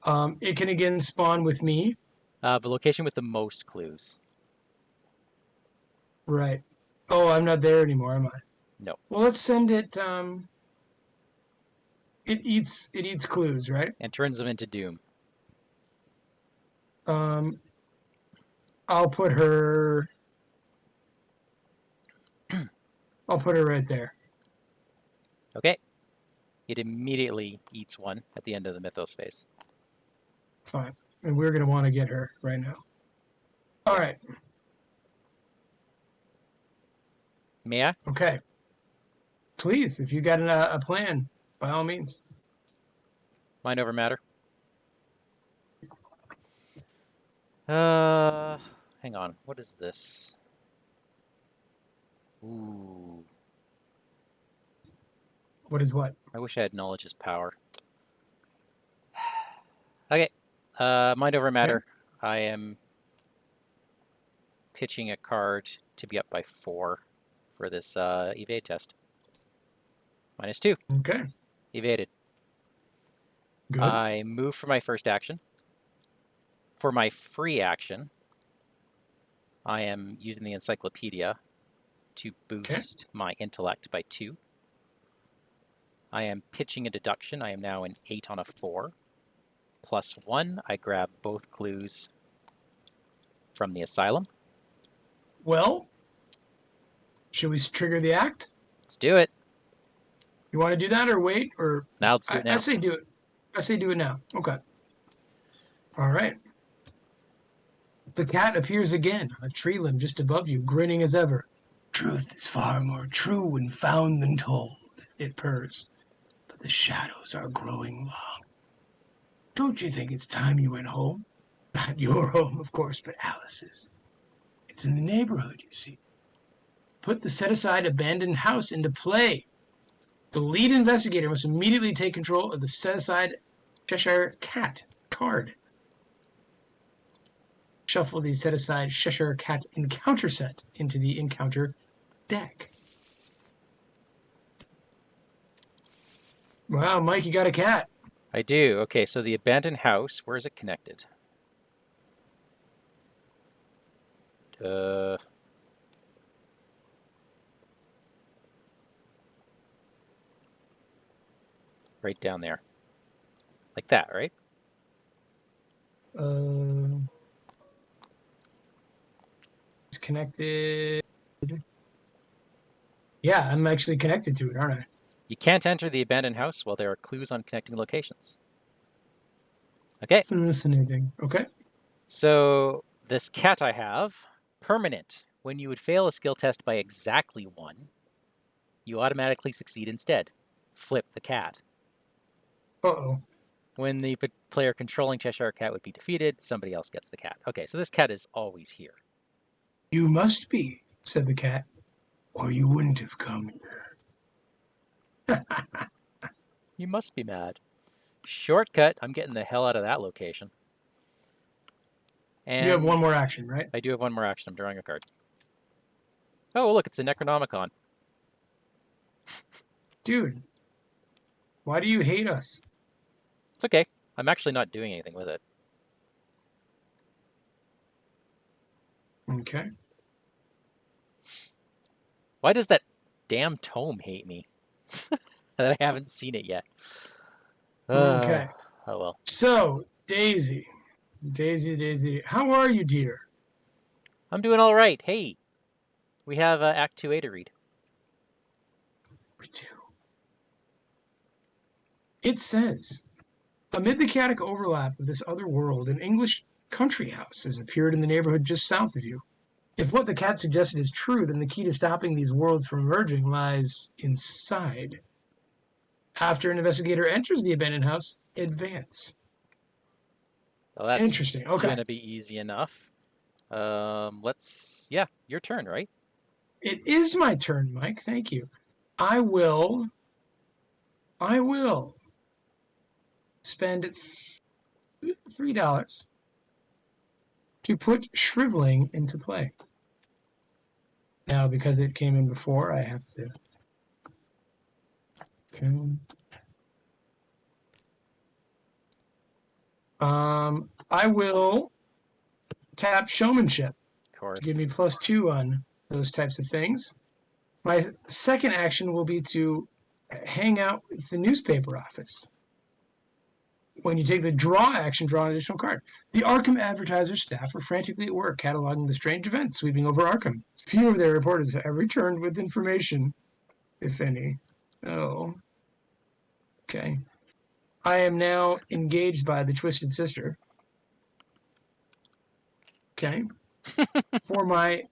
It can again spawn with me. The location with the most clues. Right. Oh, I'm not there anymore, am I? No. Well, let's send it. It eats clues, right? And turns them into doom. Um, I'll put her. I'll put her right there. Okay. It immediately eats 1 at the end of the Mythos phase. Fine. And we're gonna want to get her right now. All right. May I? Okay. Please, if you got a plan, by all means. Mind over matter? Hang on. What is this? Ooh. What is what? I wish I had knowledge as power. Okay. Mind over Okay. matter. I am pitching a card to be up by 4 for this evade test. -2. Okay. Evaded. Good. I move for my first action. For my free action, I am using the encyclopedia to Okay. boost my intellect by 2. I am pitching a deduction. I am now an 8 on a 4. +1, I grab both clues from the asylum. Well, should we trigger the act? Let's do it. You want to do that or wait? Or Now let's do it I now. say do it. I say do it now. Okay. All right. The cat appears again on a tree limb just above you, grinning as ever. Truth is far more true when found than told, it purrs. But the shadows are growing long. Don't you think it's time you went home? Not your home, of course, but Alice's. It's in the neighborhood, you see. Put the set-aside abandoned house into play. The lead investigator must immediately take control of the set-aside Cheshire Cat card. Shuffle the set-aside Cheshire Cat encounter set into the encounter deck. Wow, Mike, you got a cat. I do. Okay, so the abandoned house, where is it connected? Uh, Right down there. Like that, right? It's connected. Yeah, I'm actually connected to it, aren't I? You can't enter the abandoned house while there are clues on connecting locations. Okay, Fascinating. Okay. so this cat I have, permanent. When you would fail a skill test by exactly 1, you automatically succeed instead. Flip the cat. Uh-oh. When the player controlling Cheshire Cat would be defeated, somebody else gets the cat. Okay, so this cat is always here. You must be, said the cat, or you wouldn't have come here. You must be mad. Shortcut, I'm getting the hell out of that location. You have And one more action, right? I do have one more action. I'm drawing a card. Oh, look, it's a Necronomicon. Dude, why do you hate us? It's okay. I'm actually not doing anything with it. Okay. Why does that damn tome hate me? That I haven't seen it yet. Okay. Oh well. So, Daisy. Daisy. How are you, dear? I'm doing all right. Hey, we have Act 2A to read. We do. It says, amid the chaotic overlap of this other world, an English country house has appeared in the neighborhood just south of you. If what the cat suggested is true, then the key to stopping these worlds from merging lies inside. After an investigator enters the abandoned house, advance. Well, that's Interesting. Okay. gonna be easy enough. Yeah, your turn, right? It is my turn, Mike. Thank you. I will spend $3 to put shriveling into play. Now, because it came in before, I have to. Okay. I will tap showmanship Of to give course. me +2 on those types of things. My second action will be to hang out with the newspaper office. When you take the draw action, draw an additional card. The Arkham Advertiser staff are frantically at work cataloging the strange events sweeping over Arkham. Few of their reporters have returned with information, if any. Oh, okay. I am now engaged by the Twisted Sister. Okay. For my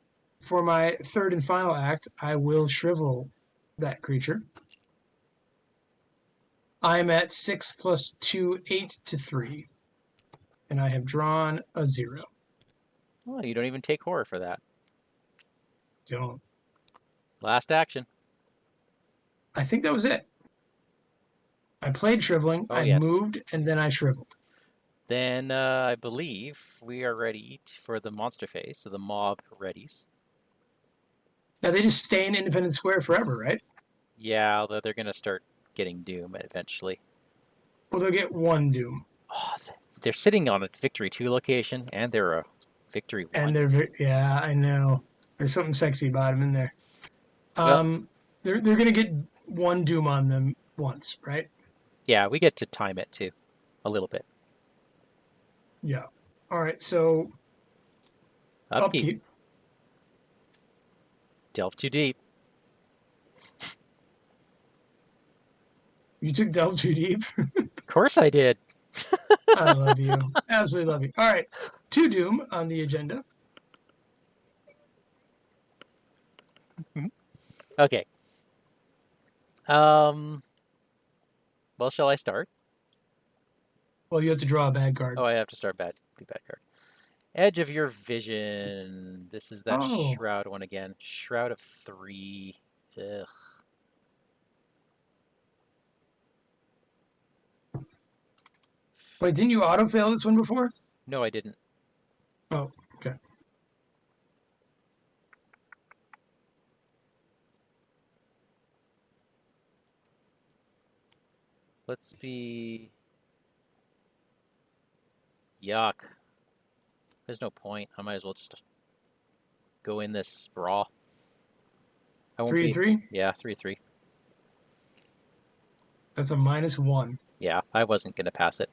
third and final act, I will shrivel that creature. I'm at 6 plus 2, 8 to 3. And I have drawn a 0. Oh, you don't even take horror for that. Don't. Last action. I think that was it. I played shriveling, Oh I yes. moved, and then I shriveled. Then I believe we are ready for the monster phase, so the mob readies. Now they just stay in Independence Square forever, right? Yeah, although they're gonna start getting doom eventually. Well, they'll get one doom. Oh, they're sitting on a Victory 2 location, and they're a Victory 1. And yeah, I know. There's something sexy about them in there. Well, They're gonna get one doom on them once, right? yeah, we get to time it too, a little bit. Yeah. All right, so Upkeep. upkeep. Delve too deep. You took Delve too deep. Of course I did. I love you. Absolutely love you. All right. 2 doom on the agenda. Okay. Um. Well, shall I start? Well, you have to draw a bad card. Oh, I have to start bad. Be bad card. Edge of your vision. This is that Oh. shroud one again. Shroud of 3. Ugh. Wait, didn't you auto fail this one before? No, I didn't. Oh, okay. Let's be. Yuck. There's no point. I might as well just go in this brawl. I won't 3 be. 3. Yeah, 3-3. That's a -1. Yeah, I wasn't going to pass it.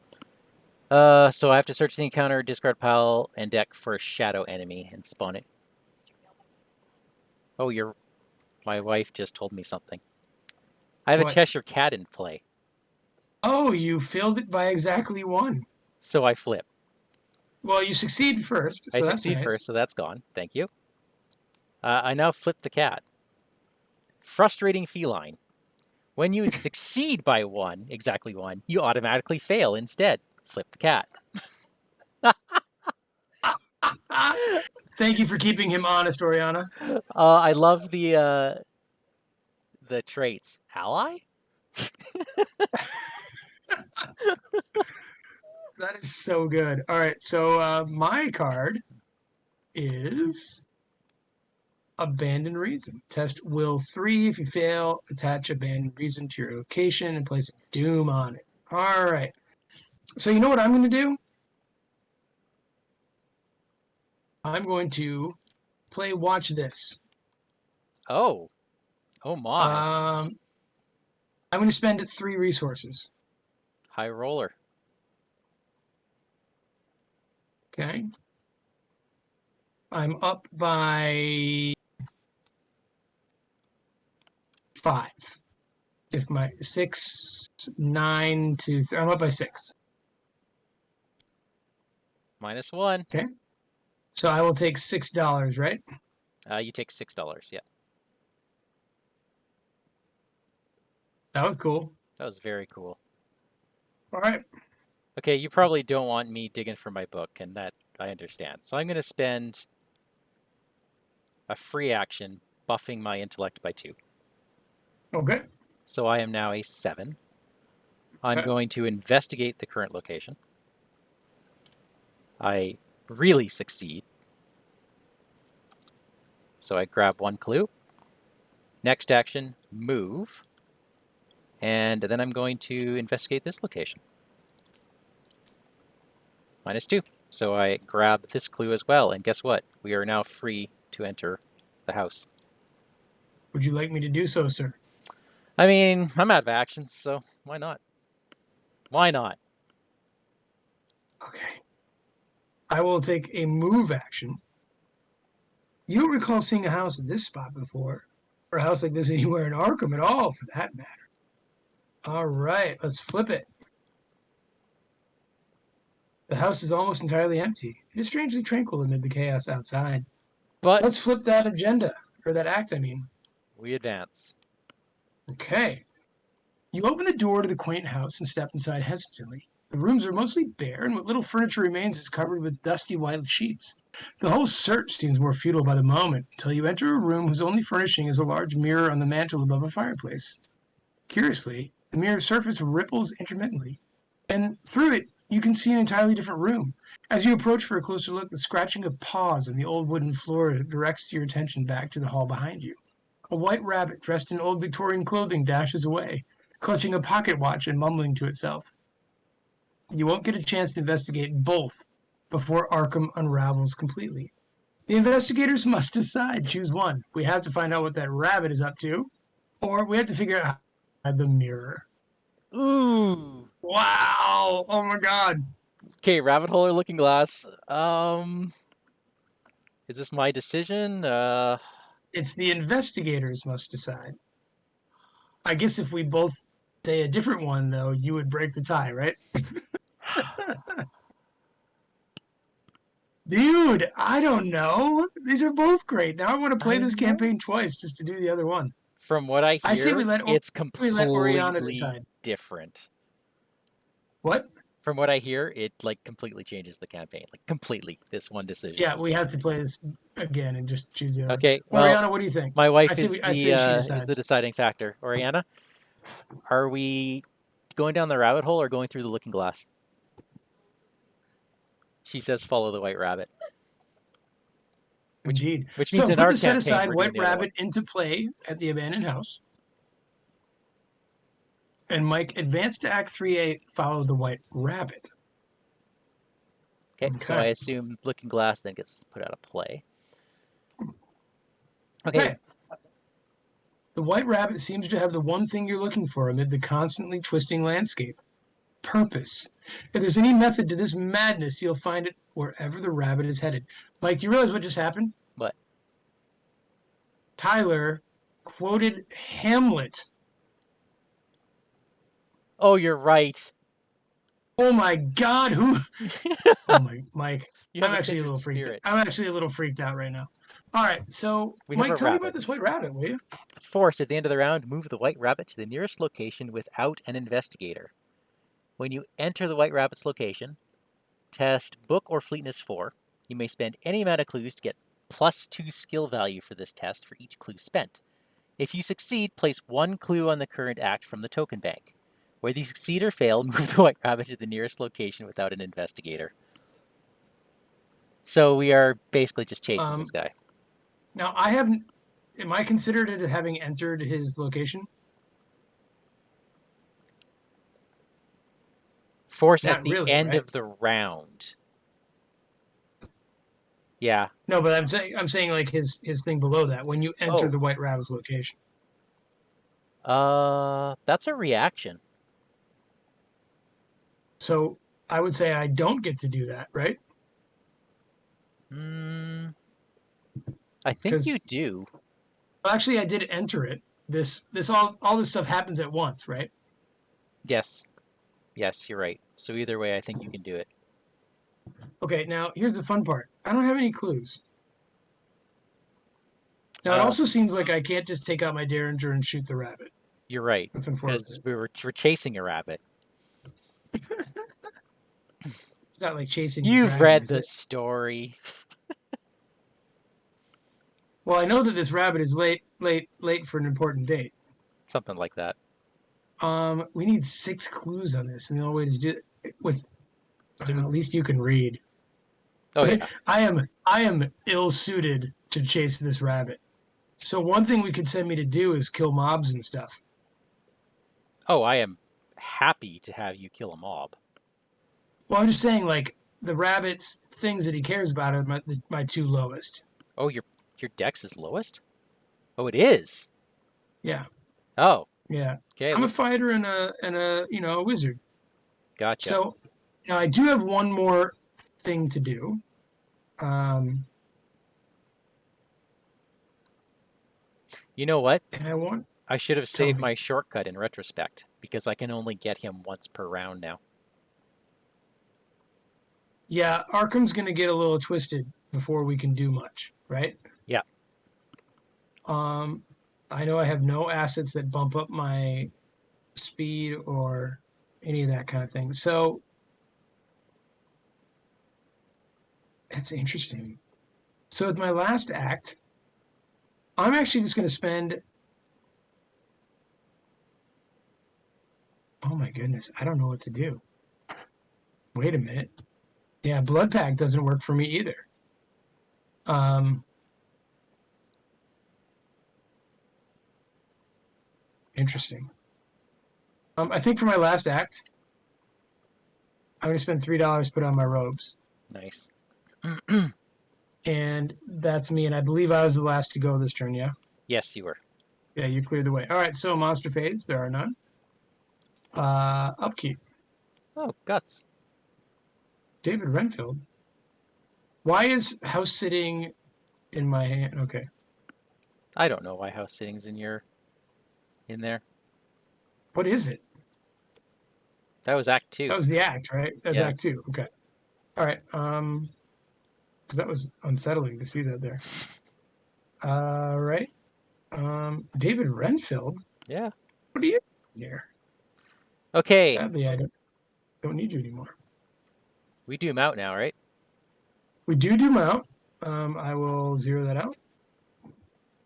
So I have to search the encounter, discard pile, and deck for a shadow enemy and spawn it. Oh, my wife just told me something. I have a What? Cheshire Cat in play, Oh, you failed it by exactly 1. so I flip. Well, you succeed first, I so that's succeed first, nice. so that's gone. Thank you. I now flip the cat. Frustrating feline. When you succeed by 1, exactly 1, you automatically fail instead. Flip the cat. Thank you for keeping him honest, Oriana. I love the traits. Ally? That is so good. All right, so my card is Abandoned Reason. Test will 3. If you fail, attach Abandoned Reason to your location and place a doom on it. All right. So you know what I'm going to do? I'm going to play Watch This. Oh. Oh my. I'm going to spend 3 resources. High roller. Okay. I'm up by 5. If my 6, 9 to I'm up by 6. -1. Okay. So I will take $6, right? You take $6. Yeah. That was cool. That was very cool. All right. Okay, you probably don't want me digging for my book, and that I understand. So I'm going to spend a free action buffing my intellect by 2. Okay. So I am now a 7. I'm Okay. going to investigate the current location. I really succeed. So I grab 1 clue. Next action, move. And then I'm going to investigate this location. -2. So I grab this clue as well. And guess what? We are now free to enter the house. Would you like me to do so, sir? I mean, I'm out of actions, so why not? Why not? Okay. I will take a move action. You don't recall seeing a house at this spot before, or a house like this anywhere in Arkham at all, for that matter. All right, let's flip it. The house is almost entirely empty. It is strangely tranquil amid the chaos outside. But Let's flip that agenda, or that act, I mean. we advance. Okay. You open the door to the quaint house and step inside hesitantly. The rooms are mostly bare, and what little furniture remains is covered with dusty white sheets. The whole search seems more futile by the moment, until you enter a room whose only furnishing is a large mirror on the mantel above a fireplace. Curiously, the mirror's surface ripples intermittently, and through it you can see an entirely different room. As you approach for a closer look, the scratching of paws on the old wooden floor directs your attention back to the hall behind you. A white rabbit dressed in old Victorian clothing dashes away, clutching a pocket watch and mumbling to itself. You won't get a chance to investigate both before Arkham unravels completely. The investigators must decide. Choose one. We have to find out what that rabbit is up to, or we have to figure out how to hide the mirror. Ooh. Wow! Oh my god. Okay, rabbit hole or looking glass. Is this my decision? It's the investigators must decide. I guess if we both say a different one, though, you would break the tie, right? Dude, I don't know. These are both great. Now I want to play I this know. campaign twice just to do the other one. From what I I say we hear, let it's we let Oriana completely decide. different. What? From what I hear, it like completely changes the campaign. Like completely, this one decision. Yeah, we have to play this again and just choose the other one. Okay, well, Oriana, what do you think? my I wife say I say she is the decides. deciding factor. Oriana, are we going down the rabbit hole or going through the looking glass? She says follow the white rabbit. Which Indeed. which means So in put our the set campaign aside we're White doing the other one. Rabbit into play at the abandoned house. And Mike, advance to Act 3A, follow the White Rabbit. Okay, so I Okay. assume looking glass then gets put out of play. Okay, Okay. The white rabbit seems to have the one thing you're looking for amid the constantly twisting landscape: purpose. If there's any method to this madness, you'll find it wherever the rabbit is headed. Mike, do you realize what just happened? What? Tyler quoted Hamlet. Oh, you're right. Oh my God, who? Oh my, Mike, You I'm have a actually a kindred little freaked. spirit. I'm actually a little freaked out right now. All right, so We have Mike, a tell me about rabbit. this white rabbit, will you? Forced at the end of the round, move the white rabbit to the nearest location without an investigator. When you enter the white rabbit's location, test book or fleetness 4. You may spend any amount of clues to get +2 skill value for this test for each clue spent. If you succeed, place 1 clue on the current act from the token bank. Whether you succeed or fail, move the white rabbit to the nearest location without an investigator. So we are basically just chasing this Um, guy. Now I haven't. Am I considered as having entered his location? Force at Not the really, end right? of the round. Yeah. No, but I'm saying like his thing below that when you enter Oh. the white rabbit's location. That's a reaction. So I would say I don't get to do that, right? Hmm. I think you Because do. actually I did enter it. This all this stuff happens at once, right? Yes. Yes, you're right. So either way, I think you can do it. Okay, now here's the fun part. I don't have any clues. Now it Uh, also seems like I can't just take out my Derringer and shoot the rabbit. you're right. That's Because unfortunate. we're chasing a rabbit. It's not like chasing the You've dragon, read is the it? story. Well, I know that this rabbit is late for an important date. Something like that. We need 6 clues on this, and the only way to do it with So we, at least you can read. oh yeah. I am ill suited to chase this rabbit. So one thing we could send me to do is kill mobs and stuff. Oh, I am happy to have you kill a mob. Well, I'm just saying, like the rabbit's things that he cares about are my 2 lowest. Oh, your dex is lowest? Oh, it is. Yeah, Oh, yeah. okay. I'm a Let's. fighter and a wizard. Gotcha. So now I do have one more thing to do. Um, You know what? and I want I should have tell saved me. my shortcut in retrospect because I can only get him once per round now. Yeah, Arkham's gonna get a little twisted before we can do much, right? Yeah. Um, I know I have no assets that bump up my speed or any of that kind of thing. So it's interesting. So with my last act, I'm actually just going to spend. Oh my goodness, I don't know what to do. Wait a minute. Yeah, Blood Pack doesn't work for me either. Um, Interesting. I think for my last act, I'm going to spend $3, put on my robes, Nice. and that's me. And I believe I was the last to go this turn. Yeah. Yes, you were. Yeah, you cleared the way. All right. So monster phase, there are none. Upkeep. Oh, guts. David Renfield. Why is house sitting in my hand? Okay. I don't know why house sitting's in there. What is it? That was Act That 2. was the act, right? That was Yeah. act 2. Okay. All right. Because that was unsettling to see that there. Right. David Renfield. Yeah. What are you doing here? Okay. Sadly, I don't need you anymore. We do mount now, right? We do mount. I will zero that out.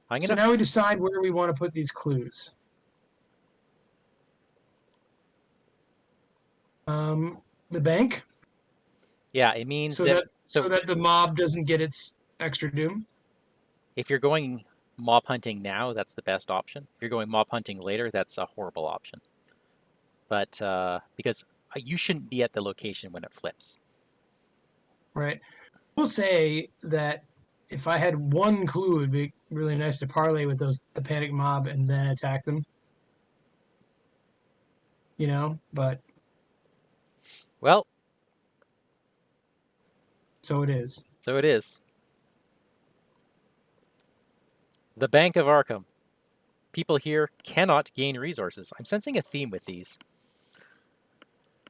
I'm So gonna. now we decide where we want to put these clues. The bank, Yeah, it means so that. that So the mob doesn't get its extra doom. if you're going mob hunting now, that's the best option. If you're going mob hunting later, that's a horrible option. But because you shouldn't be at the location when it flips. Right. We'll say that if I had one clue, it'd be really nice to parlay with the panic mob and then attack them. But Well, so it is. so it is. The Bank of Arkham. People here cannot gain resources. I'm sensing a theme with these.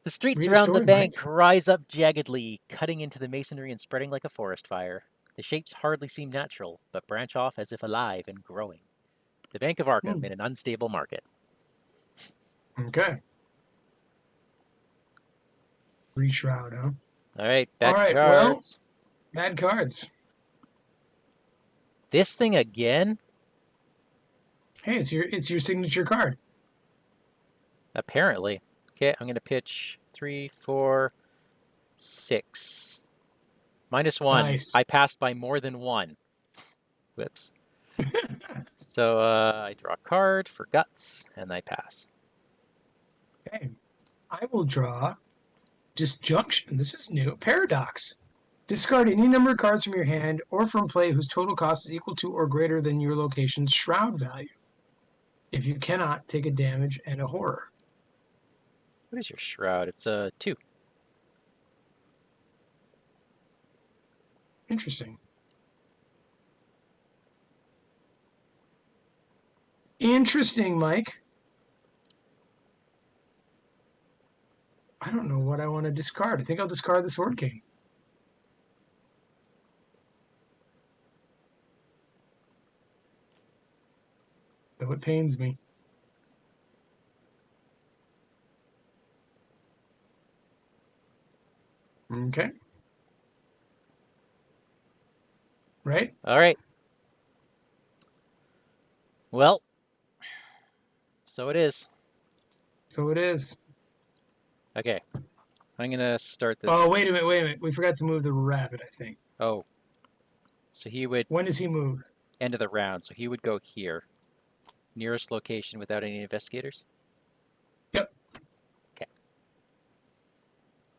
The streets Read a around the story, Mike. bank rise up jaggedly, cutting into the masonry and spreading like a forest fire. The shapes hardly seem natural, but branch off as if alive and growing. The Bank of Arkham in an unstable market. Okay. Reshroud, huh? All right, All bad right. Well, cards. bad cards. This thing again? Hey, it's your signature card. Apparently. Okay, I'm going to pitch 3, 4, 6. -1. Nice. I passed by more than one. Whoops. So I draw a card for guts, and I pass. Okay. I will draw Disjunction. This is new. Paradox. Discard any number of cards from your hand or from play whose total cost is equal to or greater than your location's shroud value. If you cannot, take a damage and a horror. What is your shroud? It's a 2. Interesting. Interesting, Mike. I don't know what I want to discard. I think I'll discard the Sword King. Though it pains me. Okay. Right? All right. Well, so it is. So it is. Okay. I'm going to start this. Oh, wait a minute. We forgot to move the rabbit, I think. Oh. So he would When does he move? end of the round. So he would go here. Nearest location without any investigators? Yep. Okay.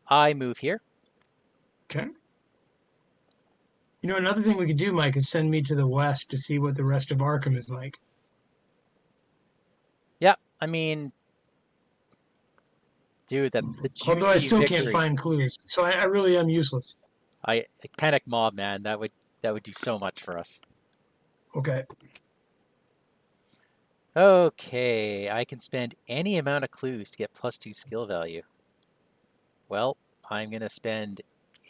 I move here. Okay. Another thing we could do, Mike, is send me to the west to see what the rest of Arkham is like. Yeah, I mean, dude, that's the Although I juicy still victory. can't find clues, so I really am useless. A panic mob, man. That would do so much for us. Okay. Okay, I can spend any amount of clues to get +2 skill value. Well, I'm gonna spend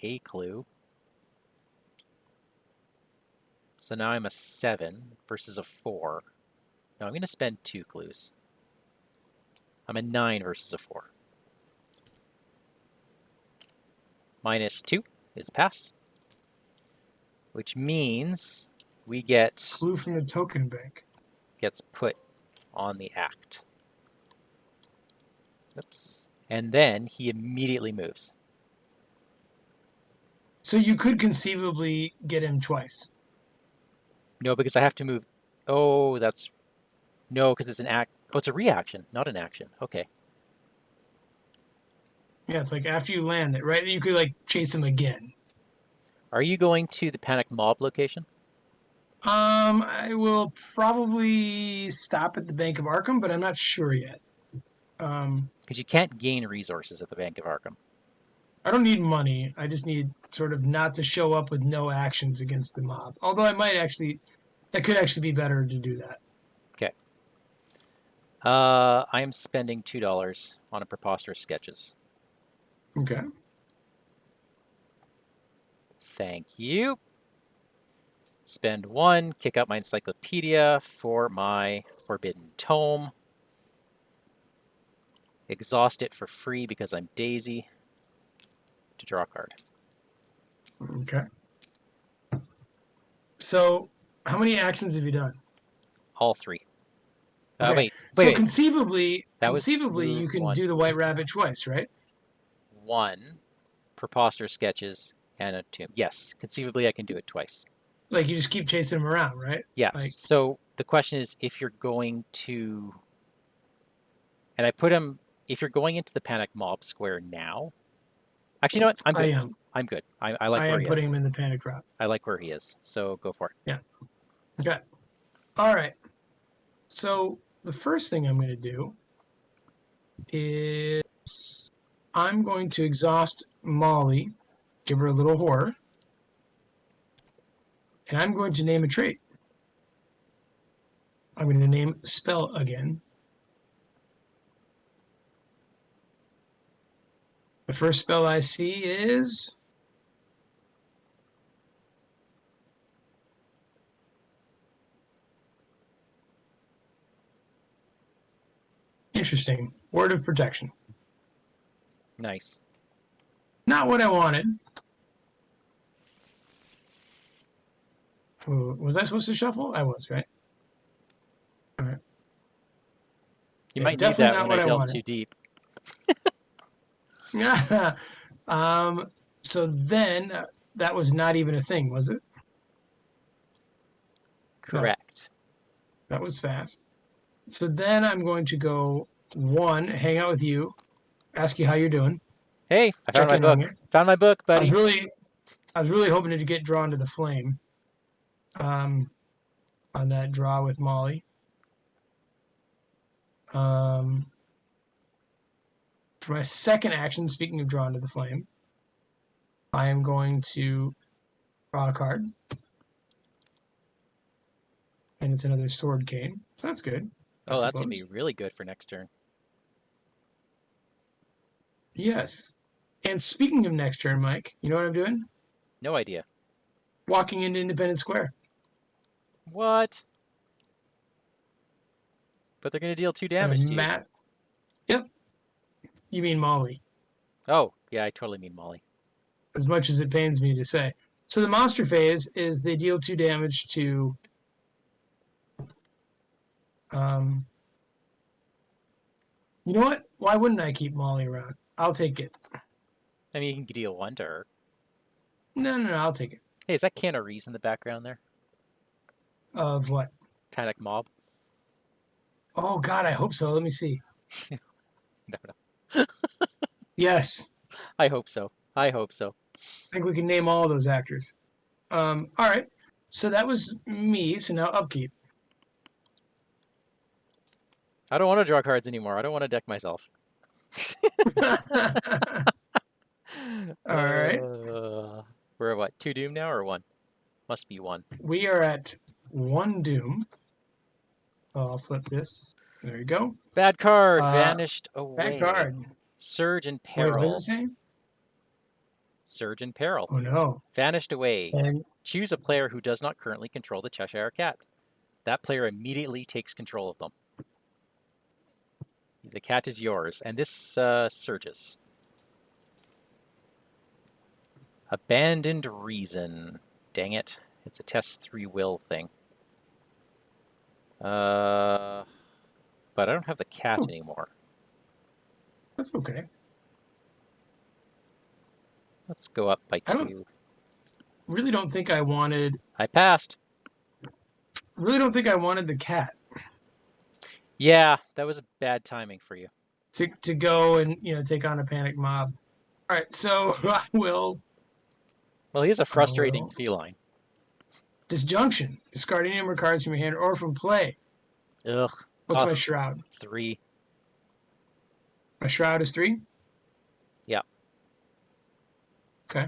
a clue. So now I'm a 7 versus a 4. No, I'm gonna spend 2 clues. I'm a 9 versus a 4. -2 is a pass, which means we get Clue from the token bank. gets put on the act. Oops. And then he immediately moves. So you could conceivably get him twice. No, because I have to move. Oh, that's no, because it's an act. Oh, it's a reaction, not an action. Okay. Yeah, it's like after you land it, right? You could chase him again. Are you going to the panic mob location? I will probably stop at the Bank of Arkham, but I'm not sure yet. Because you can't gain resources at the Bank of Arkham. I don't need money. I just need sort of not to show up with no actions against the mob. Although that could actually be better to do that. Okay. I am spending $2 on a preposterous sketches. Okay. Thank you. Spend 1, kick out my encyclopedia for my forbidden tome. Exhaust it for free because I'm Daisy to draw a card. Okay. So, how many actions have you done? All 3. Okay. Wait. Conceivably, That was you can do the White Rabbit twice, right? 1, preposterous sketches, and a tomb. Yes, conceivably I can do it twice. Like you just keep chasing him around, right? Yeah. So the question is if you're going to, and I put him, if you're going into the panic mob square now. Actually, you know what? I'm good. I'm good. I like I where am he putting is. him in the panic drop. I like where he is. So go for it. Yeah. Okay. All right. So the first thing I'm going to do is I'm going to exhaust Molly, give her a little horror, and I'm going to name a trait. I'm going to name spell again. The first spell I see is interesting. Word of protection. Nice. Not what I wanted. Ooh, was I supposed to shuffle? I was, right? All right. You Yeah, might need definitely that not when what I I delve wanted. too deep. um, so then that was not even a thing, was it? No, Correct. that was fast. So then I'm going to go one, hang out with you, ask you how you're doing, Hey, I found check my in on book. you. Found my book, I was buddy. really, I was really hoping to get drawn to the flame, um, on that draw with Molly. Um, for my second action, speaking of drawn to the flame, I am going to draw a card, and it's another sword cane. So that's good, I Oh, that's gonna be suppose. really good for next turn. Yes. And speaking of next turn, Mike, you know what I'm doing? No idea. Walking into Independence Square. What? But they're gonna deal 2 And damage a to you. mass. Yep. You mean Molly, Oh, yeah, I totally mean Molly. as much as it pains me to say. So the monster phase is they deal 2 damage to. Um, you know what? Why wouldn't I keep Molly around? I'll take it. I mean, you can deal 1 to her. No, I'll take it. Hey, is that Canarese in the background there? Of what? Panic Mob? Oh God, I hope so. Let me see. No, no. Yes, I hope so. I hope so. I think we can name all those actors. All right. So that was me. So now upkeep. I don't want to draw cards anymore. I don't want to deck myself. All right. We're at what? 2 Doom now or 1? Must be 1. We are at 1 doom. I'll flip this. There you go. Bad card. Uh, Vanished Bad away. card. Surge in Wait, what does it peril. say? Surge in peril. Oh no. Vanished away. And Choose a player who does not currently control the Cheshire Cat. That player immediately takes control of them. The cat is yours, and this surges. Abandoned Reason. Dang it. It's a test 3 will thing. But I don't have the cat oh, anymore. that's okay. Let's go up by I don't 2. really don't think I wanted. I passed. Really don't think I wanted the cat Yeah, that was bad timing for you. to go and take on a panic mob. All right, so Well, he is a I frustrating will feline. disjunction. Discard any number of cards from your hand or from play. Ugh. What's Ugh. my shroud? 3. My shroud is 3. Yeah. Okay.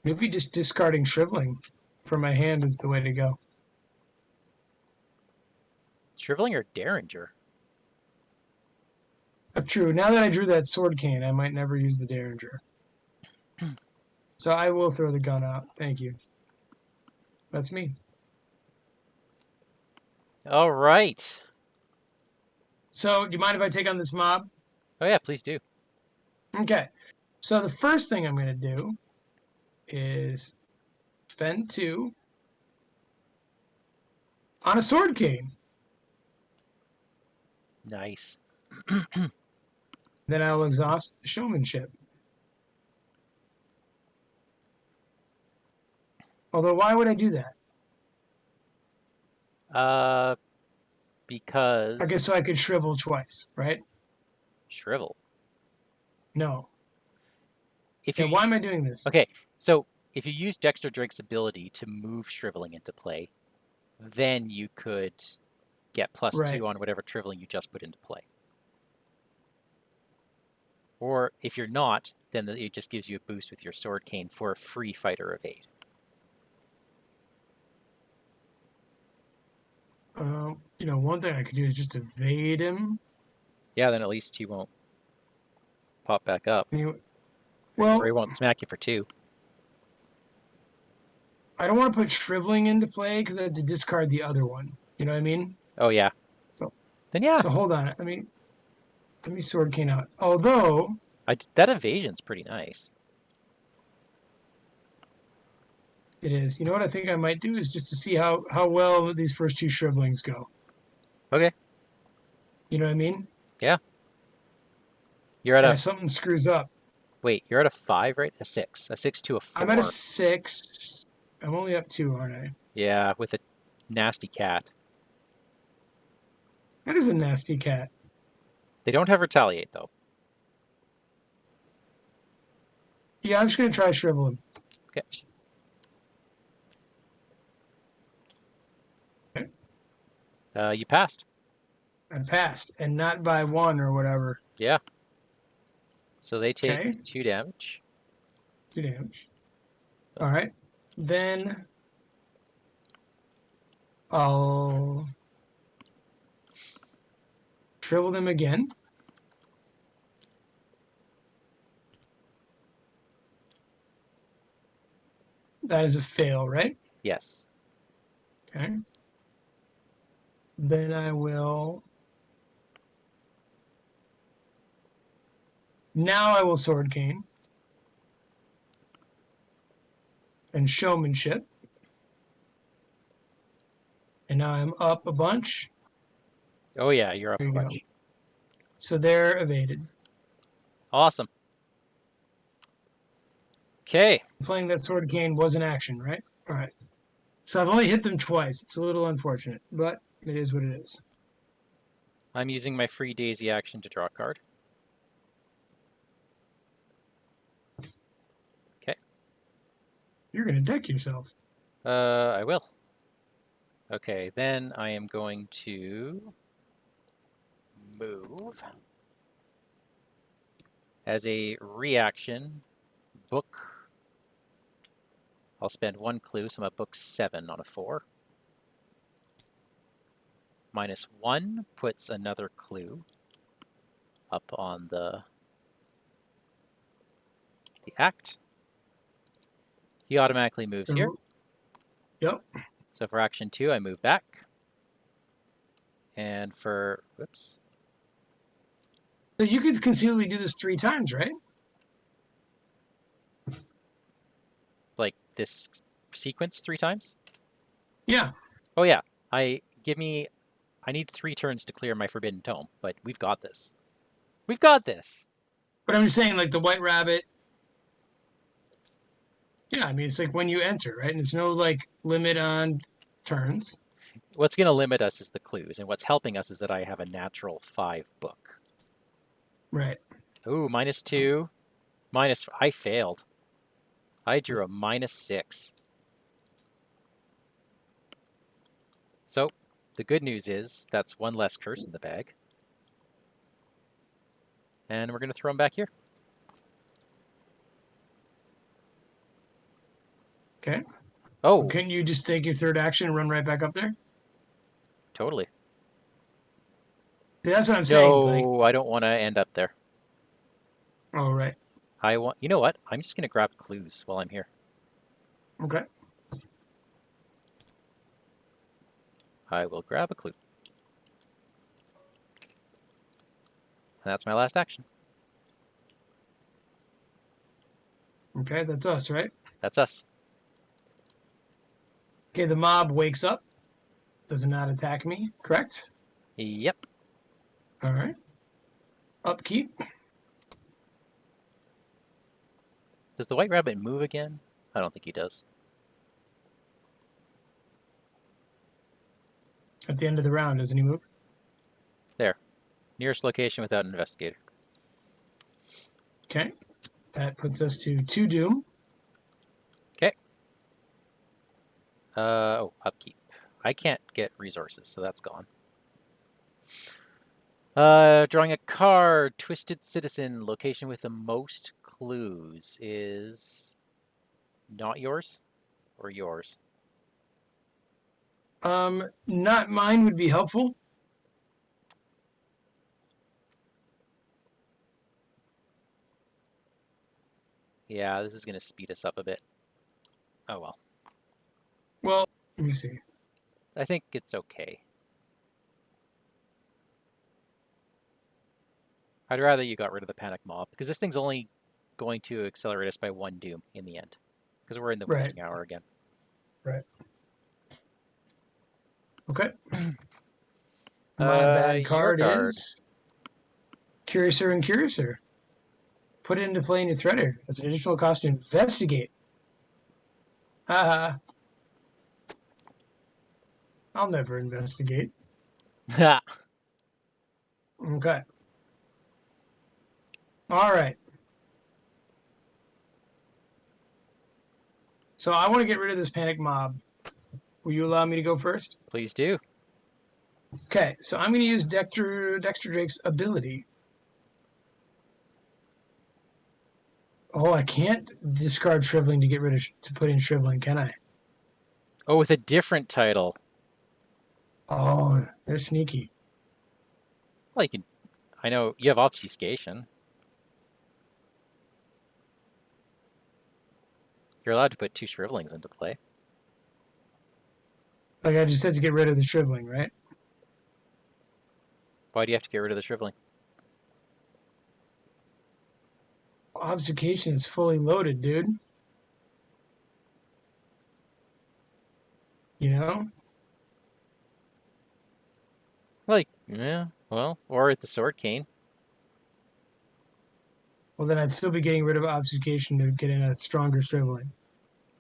Maybe just discarding shriveling from my hand is the way to go. Shriveling or Derringer? True. Now that I drew that sword cane, I might never use the Derringer. So I will throw the gun out. Thank you. That's me. All right. So, do you mind if I take on this mob? Oh, yeah, please do. Okay. So, the first thing I'm going to do is spend 2 on a sword cane. Nice. Then I will exhaust showmanship. Although, why would I do that? Because... I guess so I could shrivel twice, right? Shrivel. No. If Yeah, you why am I doing this? Okay, so if you use Dexter Drake's ability to move shriveling into play, then you could get +2 Right. on whatever shriveling you just put into play. Or if you're not, then it just gives you a boost with your sword cane for a free fighter evade. One thing I could do is just evade him. Yeah, then at least he won't pop back up, Anyway, or he well, won't smack you for 2. I don't want to put shriveling into play because I have to discard the other one. You know what I mean? Oh yeah, So, then yeah, so hold on. Let me sword cane out. Although that evasion's pretty nice. it is, you know what I think I might do is just to see how well these first two shrivelings go. Okay, You know what I mean? yeah. You're at And a if something screws up, Wait, you're at a 5, right? A 6. A 6 to a I'm at a 4. 6. I'm only up 2, aren't I? Yeah, with a nasty cat. That is a nasty cat. They don't have retaliate though. Yeah, I'm just gonna try shrivel him. Okay. Okay. You passed. I passed, and not by 1 or whatever. Yeah. So they take Okay, 2 damage. 2 damage. All Oops. right. Then I'll shrivel them again. That is a fail, right? Yes. Okay. Then I will. Now I will sword cane and showmanship. And now I'm up a bunch. Oh yeah, you're up There a you go. bunch. So they're evaded. Awesome. Okay. Playing that sword cane was an action, right? All right. So I've only hit them twice. It's a little unfortunate, but it is what it is. I'm using my free daisy action to draw a card. Okay. You're going to deck yourself. I will. Okay, then I am going to move as a reaction. Book. I'll spend 1 clue, so I'm at book 7 on a 4. -1 puts another clue up on the act. He automatically moves here. Yep. So for action 2, I move back. And for, whoops. So you could conceivably do this 3 times, right? Like this sequence 3 times? Yeah. Oh yeah, I need 3 turns to clear my Forbidden Tome, but we've got this. We've got this! But I'm just saying, like the White Rabbit. Yeah, I mean, it's like when you enter, right? And there's no like limit on turns. What's going to limit us is the clues, and what's helping us is that I have a natural 5 book. Right. Ooh, -2. I failed. I drew a -6. So, the good news is that's 1 less curse in the bag. And we're going to throw them back here. Okay. Well, Oh, couldn't you just take your third action and run right back up there? totally. See, that's what I'm saying. It's like, No, I don't want to end up there. oh, right. You know what? I'm just going to grab clues while I'm here. Okay. I will grab a clue. And that's my last action. Okay, that's us, right? That's us. Okay, the mob wakes up, does not attack me, correct? Yep. All right. Upkeep. Does the white rabbit move again? I don't think he does. At the end of the round, doesn't he move? There. Nearest location without an investigator. Okay. That puts us to 2 doom. Okay. Upkeep. I can't get resources, so that's gone. Drawing a card. Twisted Citizen. Location with the most clues is not yours or yours? Not mine would be helpful. Yeah, this is going to speed us up a bit. Oh well. Well, let me see. I think it's okay. I'd rather you got rid of the panic mob, because this thing's only going to accelerate us by 1 doom in the end. Because we're in the Right. witching hour again. Right. Okay. My bad Your card card. is Curiouser and Curiouser. Put it into play in your threader. That's an additional cost to investigate. Haha. I'll never investigate. Ha! Okay. All right. So I want to get rid of this panic mob. Will you allow me to go first? Please do. Okay, so I'm going to use Dexter Drake's ability. Oh, I can't discard Shriveling to get rid of to put in Shriveling, can I? Oh, with a different title. Oh, they're sneaky. Well, you can. I know you have obfuscation. You're allowed to put 2 shrivelings into play. Like I just said to get rid of the Shriveling, right? Why do you have to get rid of the shriveling? Obfuscation is fully loaded, dude. You know? Like, yeah, well, or at the sword cane. Well, then I'd still be getting rid of Obfuscation to get in a stronger Shriveling.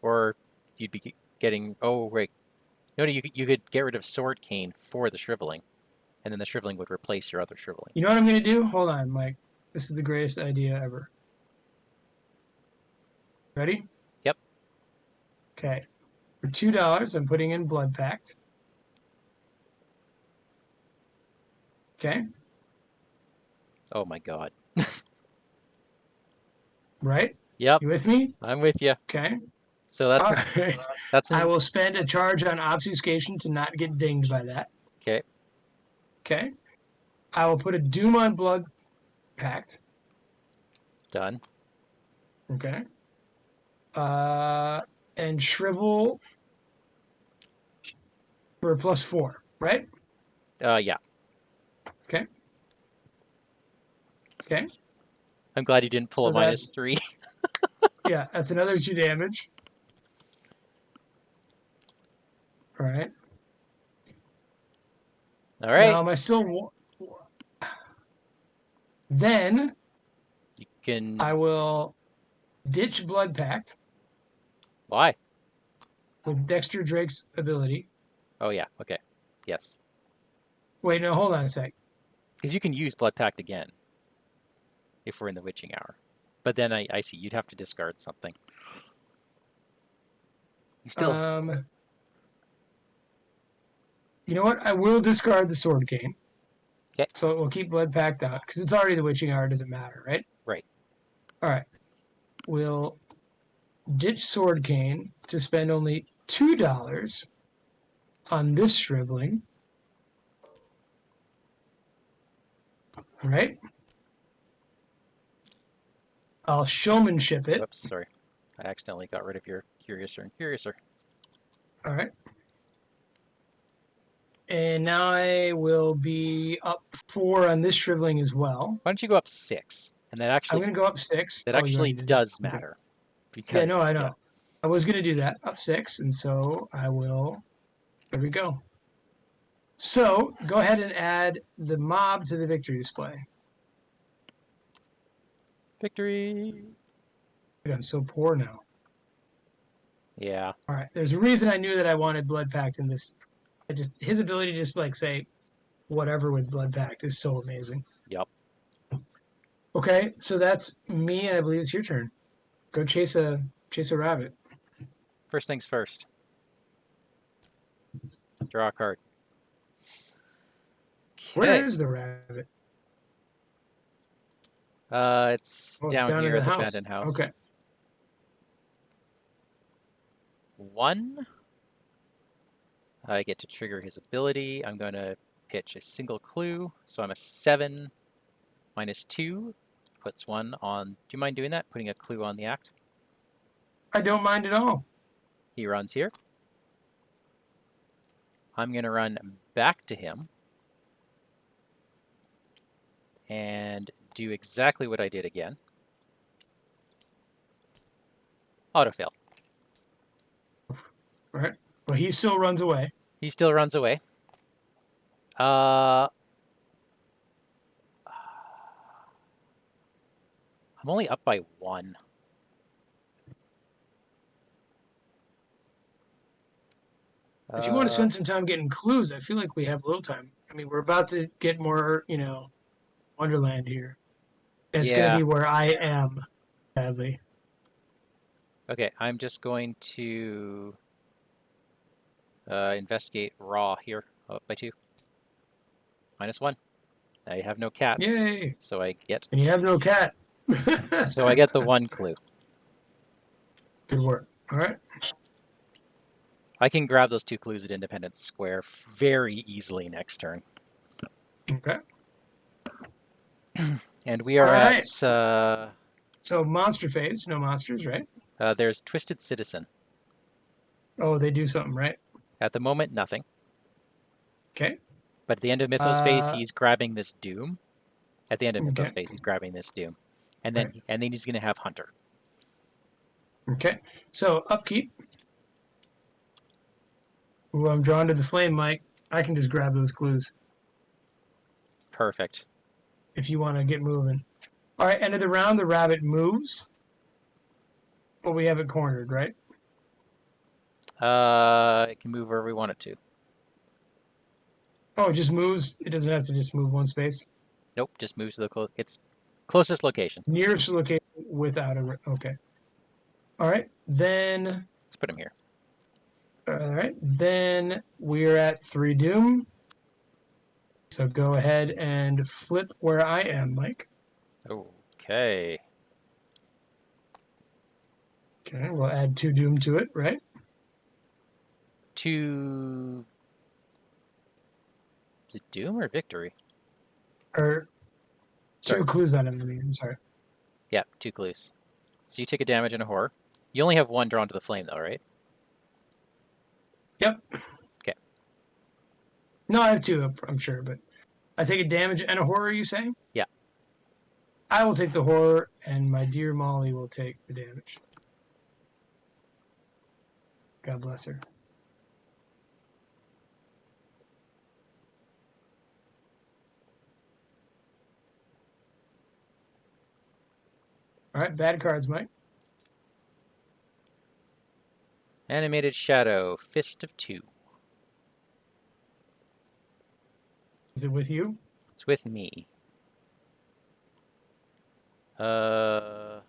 Or you'd be getting. Oh, right. No, you could get rid of sword cane for the shriveling, and then the shriveling would replace your other shriveling. You know what I'm going to do? Hold on, Mike. This is the greatest idea ever. Ready? Yep. Okay. For $2, I'm putting in Blood Pact. Okay. Oh my god. Right? Yep, You with me? I'm with you. Okay. So All right. that's I an will spend a charge on Obfuscation to not get dinged by that. okay. Okay. I will put a Doom on Blood Pact. Done. Okay. And Shrivel for a +4, right? Yeah. Okay. Okay. I'm glad you didn't pull a So that's, -3. yeah, that's another 2 damage. All right. All right. Now, am I still. Then You can. I will ditch Blood Pact Why? with Dexter Drake's ability. Oh yeah. Okay. Yes. Wait, no, hold on a sec. Because you can use Blood Pact again if we're in the witching hour. But then I see you'd have to discard something. You still. You know what? I will discard the Sword Cane. Okay. So it will keep Blood Pact out because it's already the Witching Hour. It doesn't matter, right? Right. All right. We'll ditch Sword Cane to spend only $2 on this Shriveling. Right? I'll showmanship it. Whoops. Sorry. I accidentally got rid of your Curiouser and Curiouser. All right. And now I will be up 4 on this Shriveling as well. Why don't you go up 6? And that I'm actually going to go up 6. that Oh, you actually already did that. does Okay. matter. Because Yeah, no, I know. yeah. I was going to do that, up 6. And so I will. There we go. So go ahead and add the mob to the victory display. Victory. Dude, I'm so poor now. Yeah. All right. There's a reason I knew that I wanted Blood Pact in this. His ability to just like say whatever with Blood Pact is so amazing. Yep. Okay, so that's me, and I believe it's your turn. Go chase a rabbit. First things first. Draw a card. Where Okay. is the rabbit? It's Oh, it's down down in here the at the house. abandoned house. Okay. 1. I get to trigger his ability. I'm going to pitch a single clue. So I'm a 7 minus 2. Puts 1 on. Do you mind doing that? Putting a clue on the act? I don't mind at all. He runs here. I'm going to run back to him and do exactly what I did again. Autofail. All right. Well, he still runs away. He still runs away. I'm only up by 1. If you want to spend some time getting clues, I feel like we have a little time. I mean, we're about to get more, Wonderland here. And it's going to Yeah. be where I am, sadly. Okay, I'm just going to investigate raw here. Up by 2. -1. I have no cat, Yay! so I get And you have no cat. the 1 clue. Good work. All right. I can grab those 2 clues at Independence Square very easily next turn. Okay. And we All are at right. So monster phase, no monsters, right? there's Twisted Citizen. Oh, they do something, right? At the moment, nothing. Okay. But at the end of Mythos phase, he's grabbing this Doom. At the end of Mythos Okay. phase, he's grabbing this Doom. And Right. then he's going to have Hunter. Okay. So upkeep. Ooh, I'm drawn to the flame, Mike. I can just grab those clues Perfect. if you want to get moving. All right. End of the round, the rabbit moves. But we have it cornered, right? It can move wherever we want it to. Oh, it just moves. It doesn't have to just move one space. Nope, just moves to its closest location. Nearest location without a. Okay. All right. Then. Let's put him here. All right. Then we're at 3 Doom. So go ahead and flip where I am, Mike. Okay. Okay. We'll add 2 Doom to it, right? 2. Is it Doom or Victory? Or 2 Sorry. clues on him. I mean, I'm sorry. Yeah, 2 clues. So you take a damage and a horror. You only have 1 drawn to the flame, though, right? Yep. Okay. No, I have 2, I'm sure, but I take a damage and a horror, you say? Yeah. I will take the horror, and my dear Molly will take the damage. God bless her. All right, bad cards, Mike. Animated Shadow, Fist of 2. Is it with you? It's with me. Okay.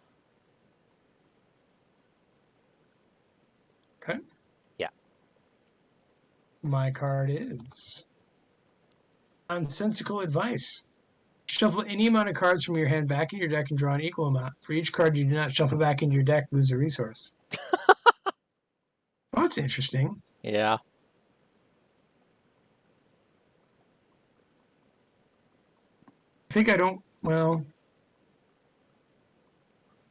Yeah. My card is Nonsensical Advice. Shuffle any amount of cards from your hand back in your deck and draw an equal amount. For each card you do not shuffle back into your deck, lose a resource. Oh, that's interesting. Yeah. I think I don't. Well,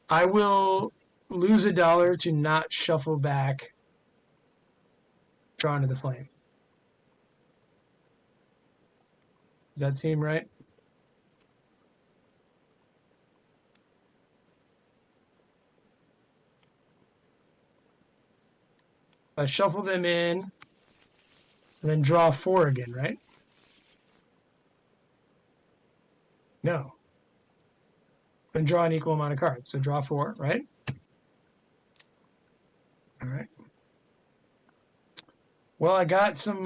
I will lose $1 to not shuffle back Drawn to the Flame. Does that seem right? I shuffle them in, and then draw 4 again, right? No. Then draw an equal amount of cards. So draw 4, right? All right. Well, I got some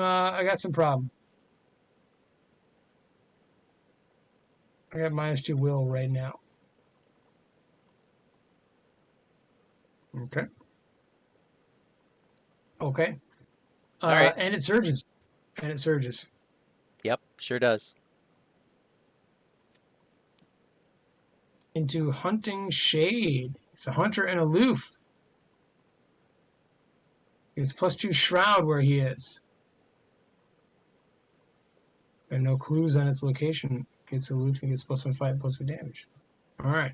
problem. I got -2 will right now. Okay. Okay. All right. And it surges. And it surges. Yep, sure does. Into hunting shade. It's a hunter and aloof. It's +2 shroud where he is. And no clues on its location. Gets aloof and gets +1 fight, +1 damage. All right.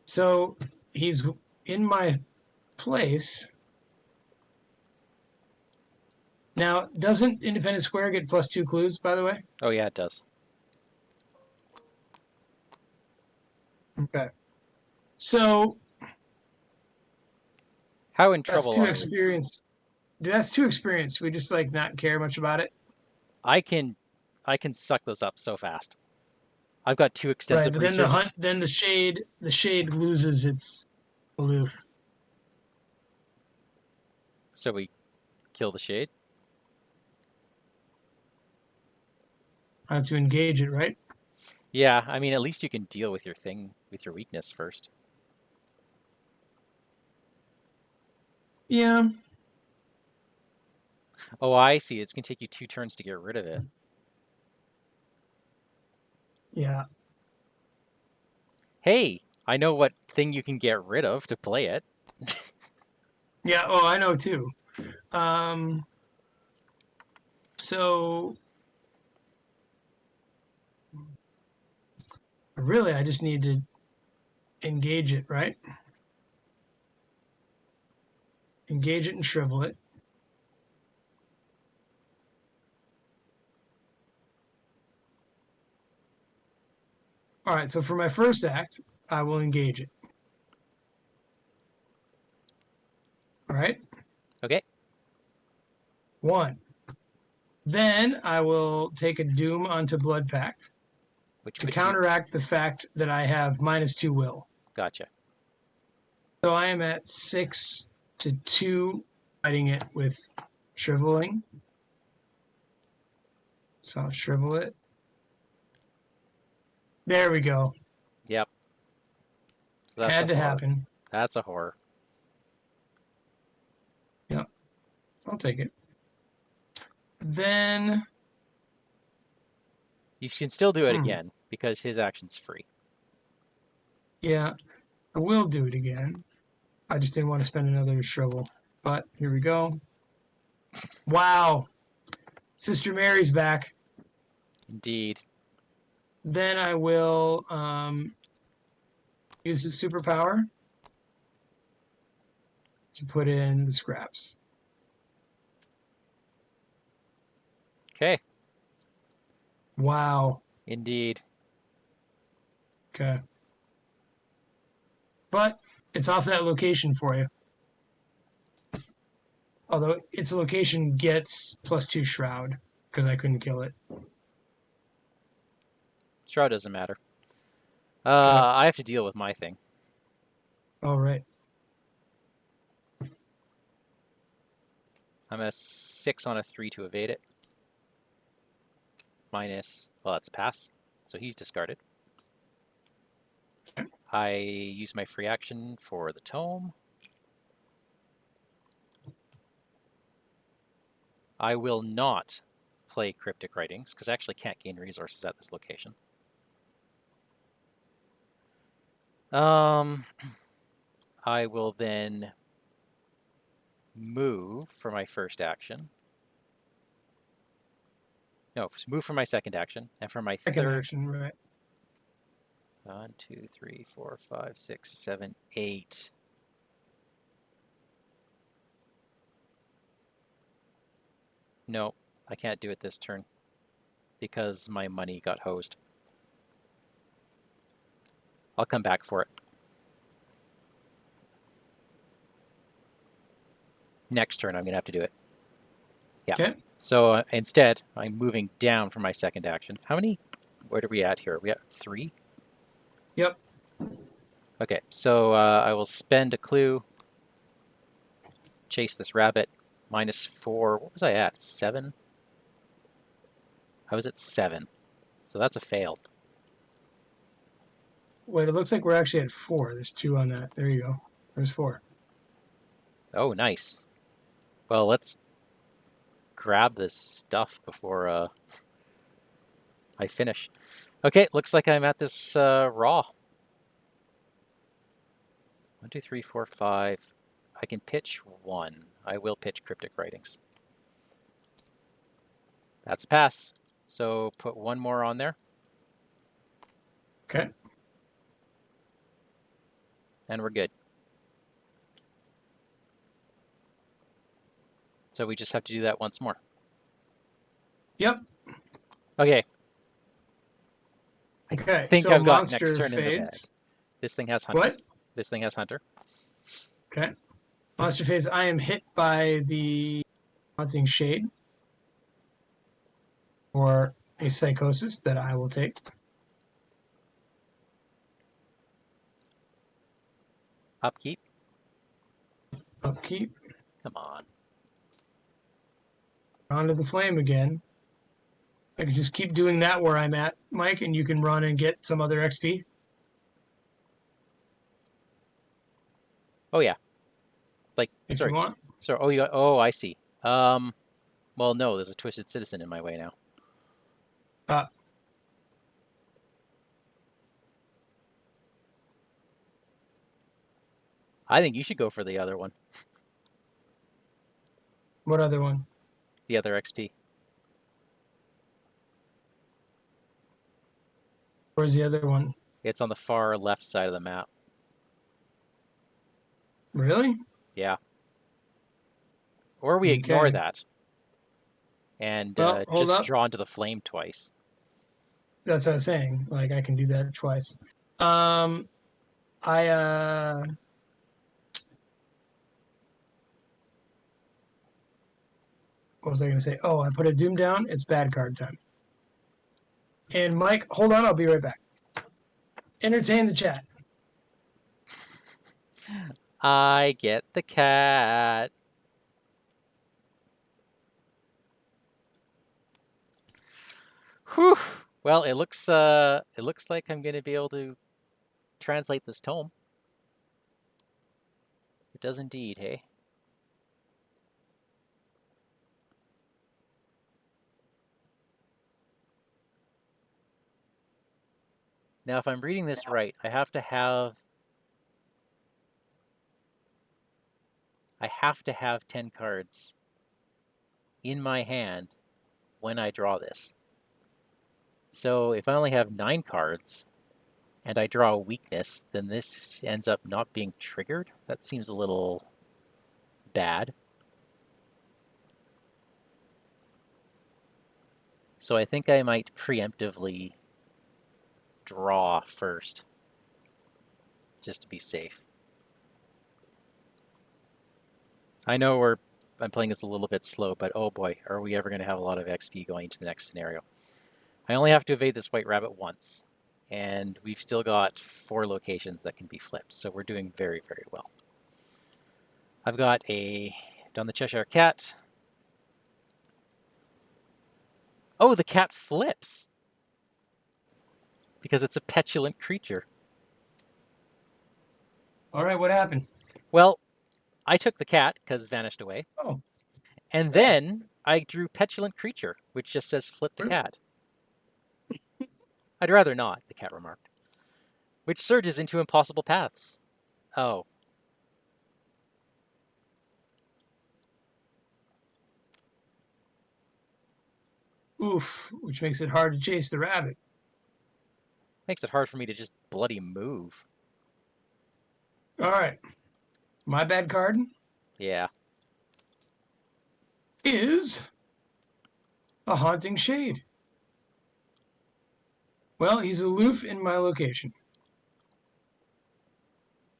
So he's in my place. Now, doesn't Independent Square get +2 clues, by the way? Oh yeah, it does. Okay. So How in that's trouble 2 are we? experience. That's 2 experience. We just like not care much about it. I can suck those up so fast. I've got 2 Right, extensive but then researches. the shade loses its aloof. So we kill the shade. I have to engage it, right? Yeah, I mean, at least you can deal with your thing, with your weakness first. Yeah. Oh, I see. It's going to take you 2 turns to get rid of it. Yeah. Hey, I know what thing you can get rid of to play it. Yeah. Oh, I know too. Um. So really, I just need to engage it, right? Engage it and shrivel it. All right. So for my first act, I will engage it. All right. Okay, 1. Then I will take a Doom onto Blood Pact which to puts you. counteract the fact that I have -2 will. Gotcha. So I am at 6-2, fighting it with shriveling. So I'll shrivel it. There we go. Yep. So that's a Had to horror. happen. That's a horror. Yep. I'll take it. Then, You can still do it again because his action's free. yeah, I will do it again. I just didn't want to spend another shrivel. But here we go. Wow. Sister Mary's back. Indeed. Then I will use his superpower to put in the scraps. Okay. Wow. Indeed. Okay. But it's off that location for you. Although its location gets +2 shroud because I couldn't kill it. Shroud doesn't matter. Okay. I have to deal with my thing. All right. I'm a 6 on a 3 to evade it. Minus, well, that's a pass. So he's discarded. Okay. I use my free action for the tome. I will not play Cryptic Writings because I actually can't gain resources at this location. I will then move for my first action. No, move for my second action, and for my Second third. action, right? 1, 2, 3, 4, 5, 6, 7, 8. No, I can't do it this turn because my money got hosed. I'll come back for it. Next turn, I'm going to have to do it. Yeah. Okay. So instead, I'm moving down for my second action. How many? What are we at here? Are we at 3? Yep. Okay, so I will spend a clue. Chase this rabbit. -4. What was I at? 7? I was at 7. So that's a fail. Wait, it looks like we're actually at 4. There's 2 on that. There you go. There's 4. Oh, nice. Well, let's grab this stuff before I finish. Okay, looks like I'm at this raw. 1, 2, 3, 4, 5. I can pitch 1. I will pitch cryptic writings. That's a pass. So put 1 more on there. Okay. And we're good. So we just have to do that once more. Yep. Okay. Okay. I think So I've got next monster turn in the bag. phase. This thing has Hunter. What? This thing has Hunter. Okay. Monster phase. I am hit by the haunting shade or a psychosis that I will take. Upkeep. Upkeep. Come on. Onto the flame again. I can just keep doing that where I'm at, Mike, and you can run and get some other XP. Oh yeah. Like If sorry. you want. So I see. Well no, there's a twisted citizen in my way now. Uh, I think you should go for the other one. what other one? The other XP. Where's the other one? It's on the far left side of the map. Really? Yeah. Or we ignore Okay. that and Well, hold just up. draw into the flame twice. That's what I was saying. Like I can do that twice. Um, I what was I going to say? Oh, I put a doom down. It's bad card time. And Mike, hold on. I'll be right back. Entertain the chat. I get the cat. Whew. Well, it looks like I'm going to be able to translate this tome. It does indeed, hey. Now, if I'm reading this right, I have to have 10 cards in my hand when I draw this. So if I only have 9 cards and I draw a weakness, then this ends up not being triggered. That seems a little bad. So I think I might preemptively draw first, just to be safe. I know I'm playing this a little bit slow, but oh boy, are we ever going to have a lot of XP going into the next scenario. I only have to evade this white rabbit once, and we've still got 4 locations that can be flipped, so we're doing very, very well. I've got done the Cheshire Cat. Oh, the cat flips because it's a petulant creature. All right. What happened? Well, I took the cat because vanished away, Oh, and nice. then I drew petulant creature, which just says flip the cat. I'd rather not, the cat remarked, which surges into impossible paths. Oh. Oof, which makes it hard to chase the rabbit. Makes it hard for me to just bloody move. All right. My bad card Yeah. is a haunting shade. Well, he's aloof in my location.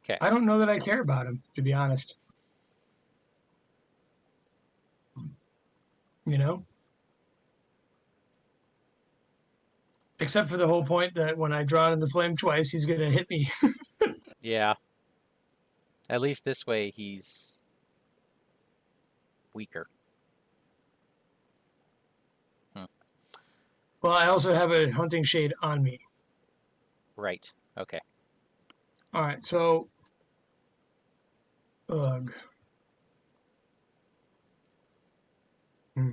Okay. I don't know that I care about him, to be honest. You know? Except for the whole point that when I draw in the flame twice, he's going to hit me. Yeah. At least this way he's weaker. Well, I also have a hunting shade on me. Right. Okay. All right, so Ugh. Hmm.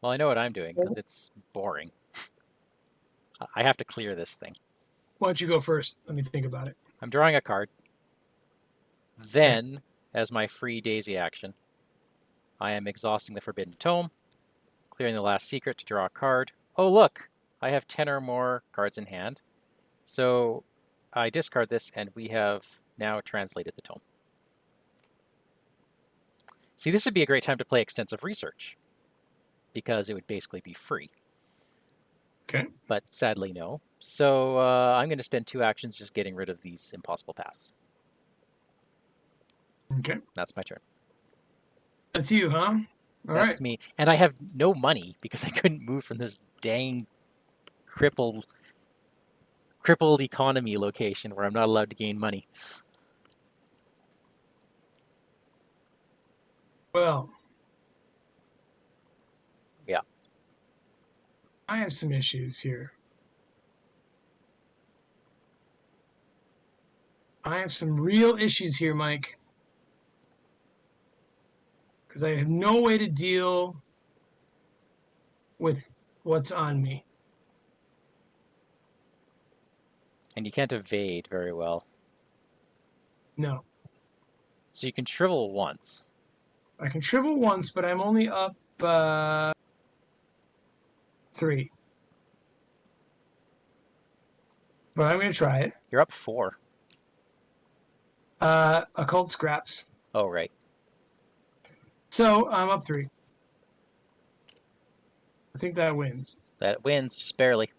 Well, I know what I'm doing because it's boring. I have to clear this thing. Why don't you go first? Let me think about it. I'm drawing a card. Okay. Then, as my free daisy action, I am exhausting the Forbidden Tome, clearing the last secret to draw a card. Oh, look! I have 10 or more cards in hand. So I discard this, and we have now translated the tome. See, this would be a great time to play extensive research, because it would basically be free. Okay. But sadly, no. So I'm going to spend 2 actions just getting rid of these impossible paths. Okay. That's my turn. That's you, huh? All right. That's me. And I have no money because I couldn't move from this dang crippled economy location where I'm not allowed to gain money. Well, Yeah. I have some issues here. I have some real issues here, Mike, because I have no way to deal with what's on me. And you can't evade very well. No. So you can shrivel once. I can shrivel once, but I'm only up 3. But I'm going to try it. You're up 4. Occult scraps. Oh, right. So I'm up 3. I think that wins. That wins, just barely.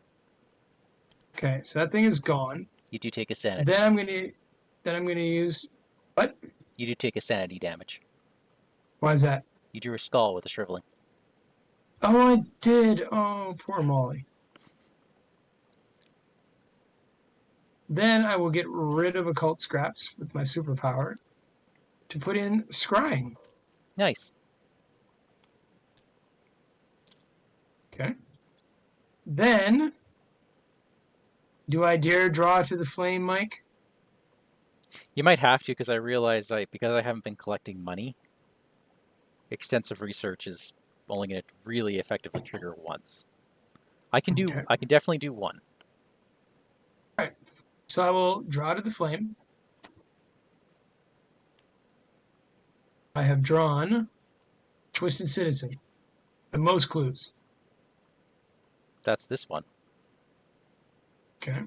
Okay, so that thing is gone. You do take a sanity. Then I'm gonna use what? You do take a sanity damage. Why is that? You drew a skull with a shriveling. Oh, I did. Oh, poor Molly. Then I will get rid of occult scraps with my superpower to put in scrying. Nice. Okay. Then, do I dare draw to the flame, Mike? You might have to because I realize because I haven't been collecting money, extensive research is only going to really effectively trigger once. I can Okay. definitely do 1. All right. So I will draw to the flame. I have drawn Twisted Citizen. The most clues. That's this one. Okay.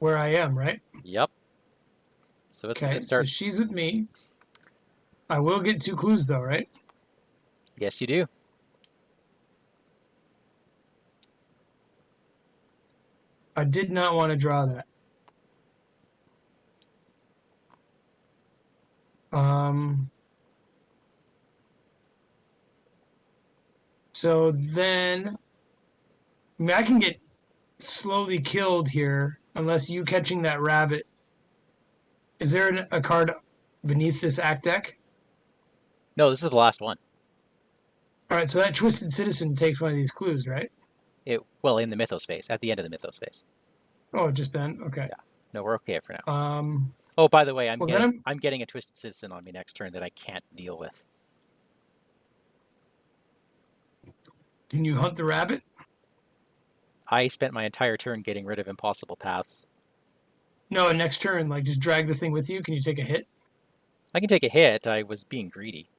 Where I am, right? Yep. So it's going Okay. to So start. she's with me. I will get 2 clues though, right? Yes, you do. I did not want to draw that. So then, I mean, I can get slowly killed here unless you catching that rabbit. Is there a card beneath this act deck? No, this is the last one. All right, so that Twisted Citizen takes one of these clues, right? Well, in the mythos phase, at the end of the mythos phase. Oh, just then. Okay. Yeah. No, we're okay for now. Um. Oh, by the way, Well, then I'm getting a Twisted Citizen on me next turn that I can't deal with. Can you hunt the rabbit? I spent my entire turn getting rid of impossible paths. No, next turn, like just drag the thing with you. Can you take a hit? I can take a hit. I was being greedy.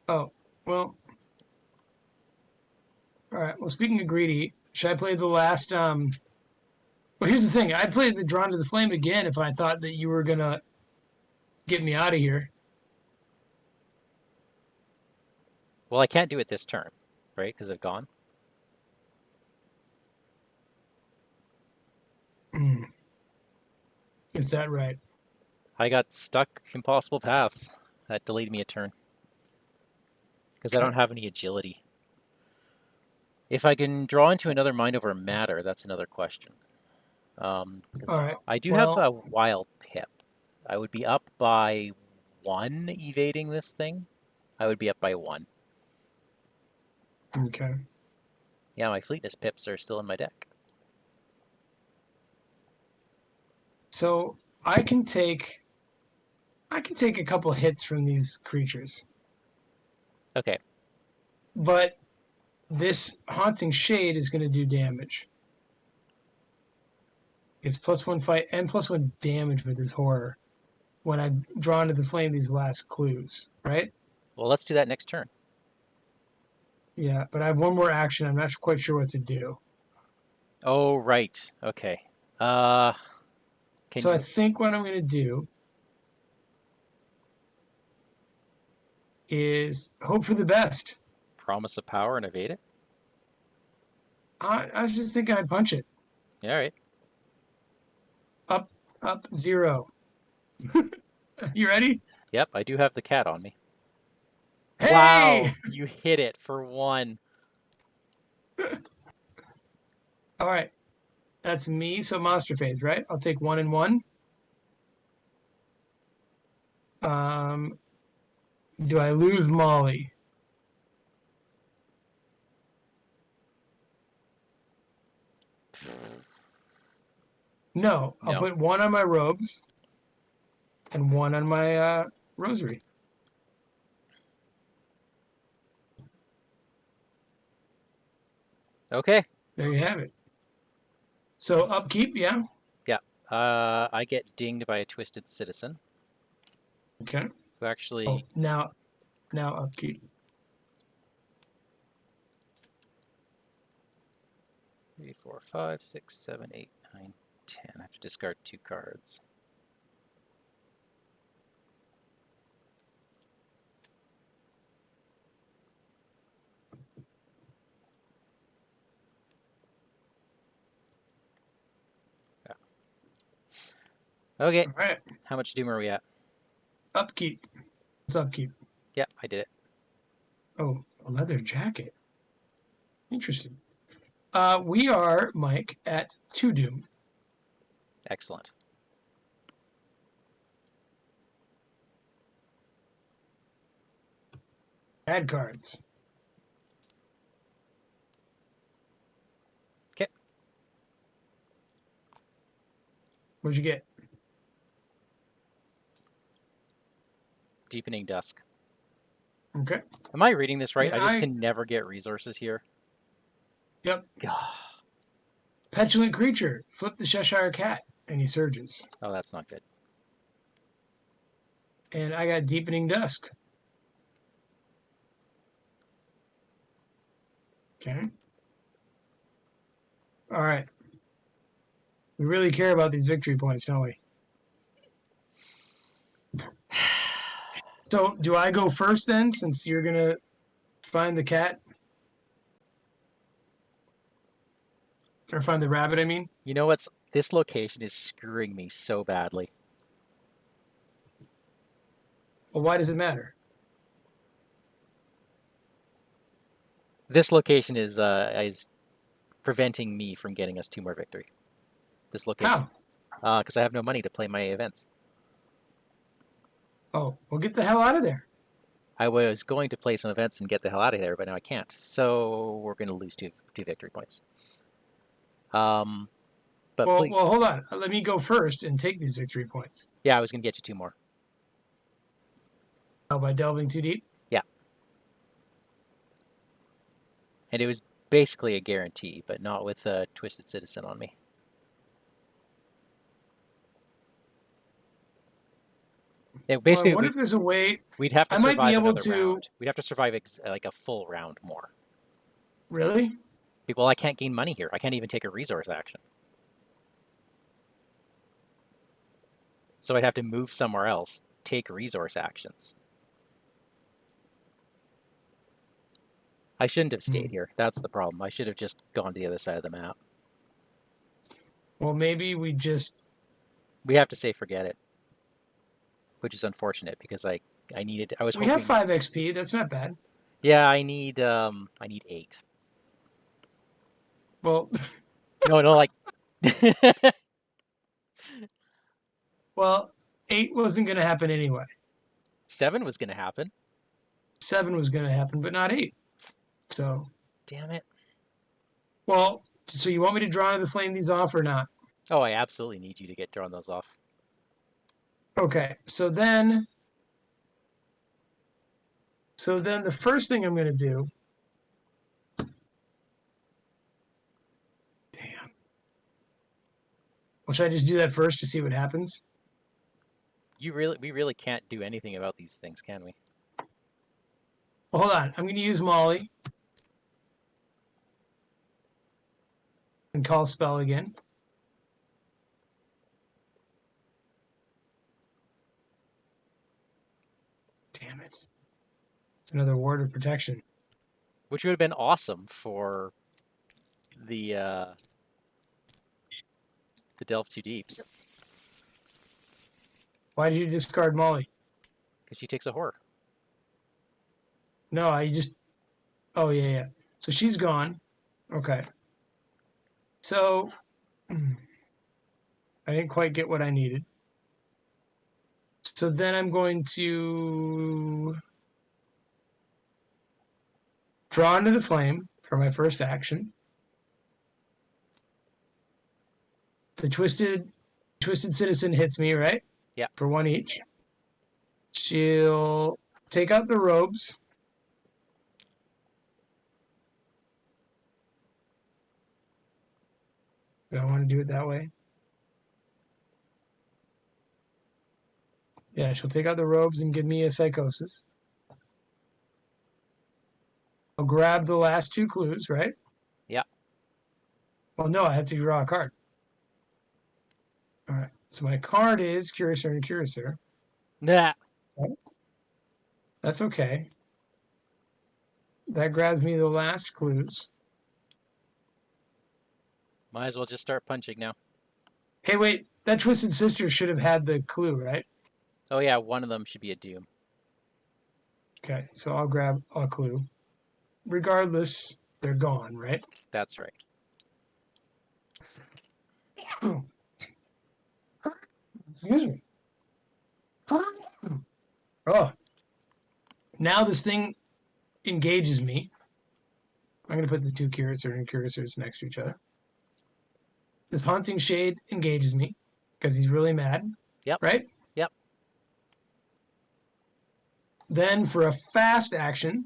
Oh, well. All right. Well, speaking of greedy, should I play the last? Well, here's the thing. I'd play the Drawn to the Flame again if I thought that you were gonna get me out of here. Well, I can't do it this turn, right? Because they've gone. Is that right? I got stuck impossible paths. That delayed me a turn. Because I don't have any agility. If I can draw into another mind over matter, that's another question. All right. I do have Well, a wild pip. I would be up by 1 evading this thing. I would be up by 1. okay. Yeah, my fleetness pips are still in my deck. So I can take I can take a couple hits from these creatures, Okay. but this haunting shade is going to do damage. It's +1 fight and +1 damage with his horror when I draw into the flame these last clues, right? Well, let's do that next turn. Yeah, but I have one more action. I'm not quite sure what to do. Oh, right. Okay. Can So I you think what I'm going to do is hope for the best. promise a power and evade it? I was just thinking I'd punch it. Yeah, all right. Up, up, 0. You ready? Yep, I do have the cat on me. Hey! Wow, you hit it for 1. All right. That's me. So monster phase, right? I'll take 1 and 1. Um, do I lose Molly? No. I'll No. put 1 on my robes and 1 on my rosary. Okay. There you have it. So upkeep, yeah. Yeah. I get dinged by a twisted citizen Okay. who Oh, actually now upkeep. 3, 4, 5, 6, 7, 8, 9, 10. I have to discard 2 cards. Yeah. Okay. All right. How much doom are we at? Upkeep. It's upkeep. Yeah, I did it. Oh, a leather jacket. Interesting. We are, Mike, at 2 doom. Excellent. Add cards. Okay. What'd you get? Deepening Dusk. Okay. Am I reading this right? And I just can never get resources here. Yep. Oh, Petulant creature. Flip the Cheshire Cat, and he surges. that's not good. And I got Deepening Dusk. Okay. All right. We really care about these victory points, don't we? So, do I go first then, since you're gonna find the cat or find the rabbit? I mean. You know what's this location is screwing me so badly. Well, why does it matter? This location is preventing me from getting us 2 more victory. This location. How? Because I have no money to play my events. Oh, well, get the hell out of there. I was going to play some events and get the hell out of there, but now I can't. So we're going to lose two victory points. But Well, please, well, hold on. Let me go first and take these victory points. yeah, I was going to get you 2 more. Oh, by delving too deep? Yeah. And it was basically a guarantee, but not with a Twisted Citizen on me. Yeah, basically, Well, I wonder if there's a way. we'd have to I might be survive able another to. round. We'd have to survive like a full round more. Really? Well, I can't gain money here. I can't even take a resource action. So I'd have to move somewhere else, take resource actions. I shouldn't have stayed here. That's the problem. I should have just gone to the other side of the map. Well, maybe we just. We have to say forget it, which is unfortunate because I needed. I was We hoping. have 5 XP. That's not bad. Yeah, I need 8. Well, No, like. well, 8 wasn't going to happen anyway. 7 was going to happen. 7 was going to happen, but not 8. So. Damn it. Well, so you want me to draw into the flame these off or not? Oh, I absolutely need you to get drawn those off. Okay, so then the first thing I'm going to do. Damn. Well, should I just do that first to see what happens? We really can't do anything about these things, can we? Well, hold on. I'm going to use Molly and call spell again. Damn it. It's another ward of protection. Which would have been awesome for the Delve Two Deeps, Why did you discard Molly? because she takes a horror. No, I just. Oh, yeah, yeah. So she's gone. Okay. So I didn't quite get what I needed. So then I'm going to draw into the flame for my first action. The twisted citizen hits me, right? Yeah. For one each. She'll take out the robes. Do I want to do it that way? Yeah, she'll take out the robes and give me a psychosis. I'll grab the last two clues, right? Yeah. Well, no, I have to draw a card. All right. So my card is Curator and Curator. Nah. That's okay. That grabs me the last clues. Might as well just start punching now. Hey, wait. That Twisted Sister should have had the clue, right? Oh yeah, one of them should be a doom. Okay, so I'll grab a clue. Regardless, they're gone, right? That's right. Excuse me. Oh, now this thing engages me. I'm going to put the two Curators and Curators next to each other. This Haunting Shade engages me because he's really mad, Yep. right? Yep. Then for a fast action,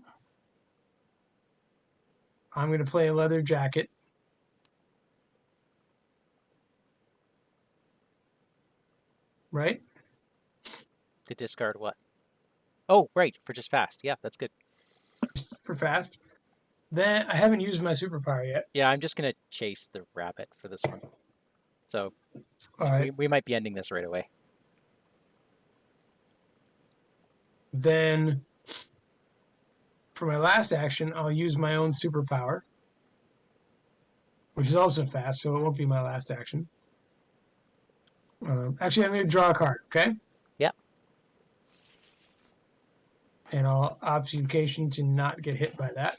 I'm going to play a leather jacket. Right? To discard what? Oh, right, for just fast. Yeah, that's good. For fast. Then I haven't used my superpower yet. Yeah, I'm just gonna chase the rabbit for this one. So All right. we might be ending this right away. Then for my last action, I'll use my own superpower, which is also fast, so it won't be my last action. Actually, I'm going to draw a card, okay? Yeah. And I'll obfuscation to not get hit by that.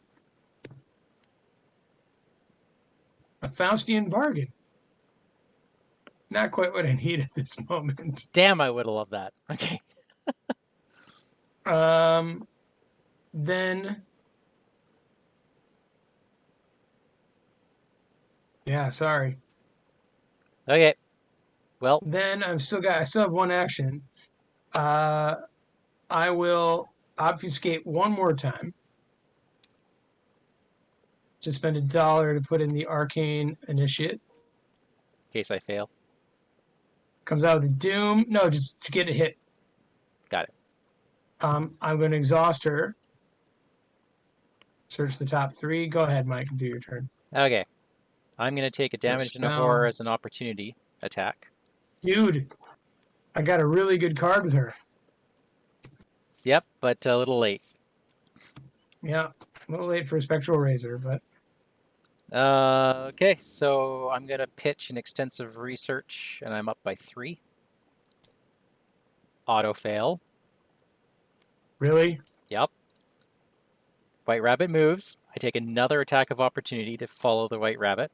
A Faustian bargain. Not quite what I need at this moment. Damn, I would have loved that. Okay. Then, yeah, sorry. Okay. Well, Then I still have one action. I will obfuscate one more time. Just spend $1 to put in the arcane initiate. in case I fail. Comes out with the doom. No, just to get a hit. Got it. I'm going to exhaust her. Search the top three. Go ahead, Mike. Do your turn. Okay. I'm gonna take a The damage and a horror spell. as an opportunity attack. Dude, I got a really good card with her. Yep, but a little late. Yeah, a little late for a Spectral Razor, but Okay, so I'm gonna pitch an extensive research, and I'm up by 3. Auto fail. really? Yep. White rabbit moves. I take another attack of opportunity to follow the white rabbit.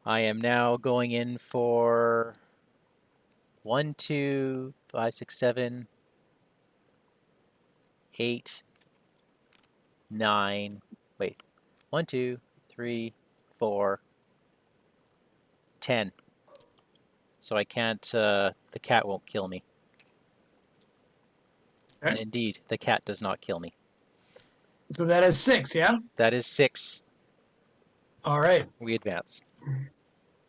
I am now going in for 1, 2, 5, 6, 7, 8, 9. Wait. 1, 2, 3, 4, 10. so I can't. The cat won't kill me. Okay. And indeed, the cat does not kill me. So that is 6, yeah? That is 6. All right. We advance.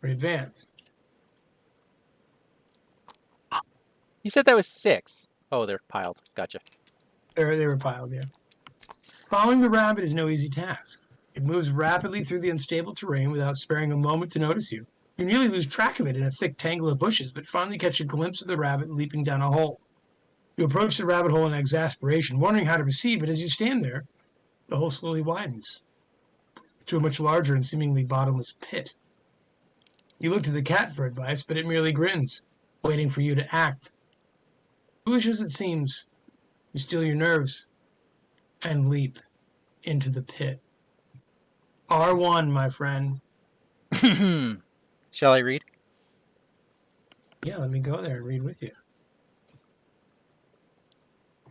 We advance. You said that was 6. Oh, they're piled. Gotcha. They were piled, yeah. Following the rabbit is no easy task. It moves rapidly through the unstable terrain without sparing a moment to notice you. You nearly lose track of it in a thick tangle of bushes, but finally catch a glimpse of the rabbit leaping down a hole. You approach the rabbit hole in exasperation, wondering how to proceed, but as you stand there, the hole slowly widens to a much larger and seemingly bottomless pit. You look to the cat for advice, but it merely grins, waiting for you to act. Foolish as it seems, you steel your nerves and leap into the pit. R1, my friend. Shall I read? Yeah, let me go there and read with you.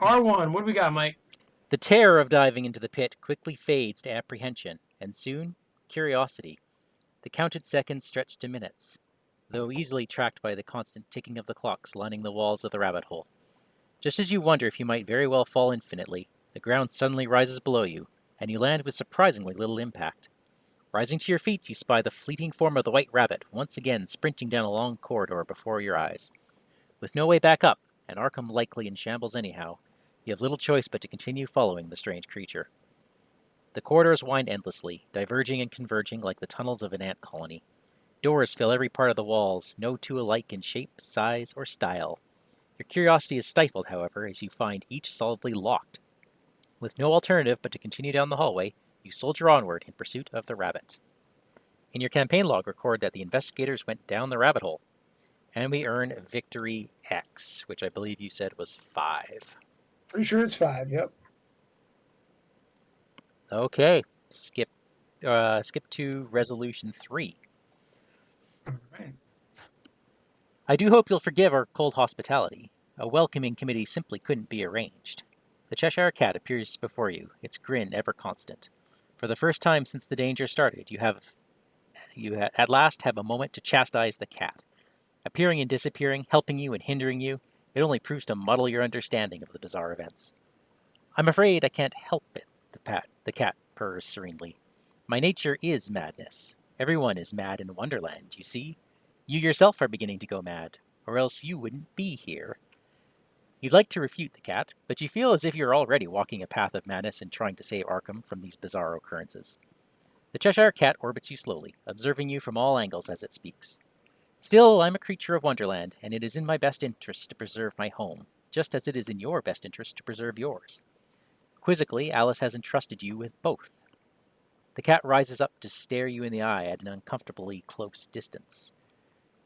R1, what do we got, Mike? The terror of diving into the pit quickly fades to apprehension, and soon, curiosity. The counted seconds stretch to minutes, though easily tracked by the constant ticking of the clocks lining the walls of the rabbit hole. Just as you wonder if you might very well fall infinitely, the ground suddenly rises below you, and you land with surprisingly little impact. Rising to your feet, you spy the fleeting form of the white rabbit once again sprinting down a long corridor before your eyes. With no way back up, and Arkham likely in shambles anyhow, you have little choice but to continue following the strange creature. The corridors wind endlessly, diverging and converging like the tunnels of an ant colony. Doors fill every part of the walls, no two alike in shape, size, or style. Your curiosity is stifled, however, as you find each solidly locked. With no alternative but to continue down the hallway, you soldier onward in pursuit of the rabbit. In your campaign log, record that the investigators went down the rabbit hole, and we earn victory X, which I believe you said was 5. Pretty sure it's 5, yep. Okay, skip to resolution 3. All right. I do hope you'll forgive our cold hospitality. A welcoming committee simply couldn't be arranged. The Cheshire Cat appears before you, its grin ever constant. For the first time since the danger started, you at last have a moment to chastise the cat. Appearing and disappearing, helping you and hindering you, it only proves to muddle your understanding of the bizarre events. I'm afraid I can't help it, the cat purrs serenely. My nature is madness. Everyone is mad in Wonderland, you see. You yourself are beginning to go mad, or else you wouldn't be here. You'd like to refute the cat, but you feel as if you're already walking a path of madness and trying to save Arkham from these bizarre occurrences. The Cheshire Cat orbits you slowly, observing you from all angles as it speaks. Still, I'm a creature of Wonderland, and it is in my best interest to preserve my home, just as it is in your best interest to preserve yours. Quizzically, Alice has entrusted you with both. The cat rises up to stare you in the eye at an uncomfortably close distance.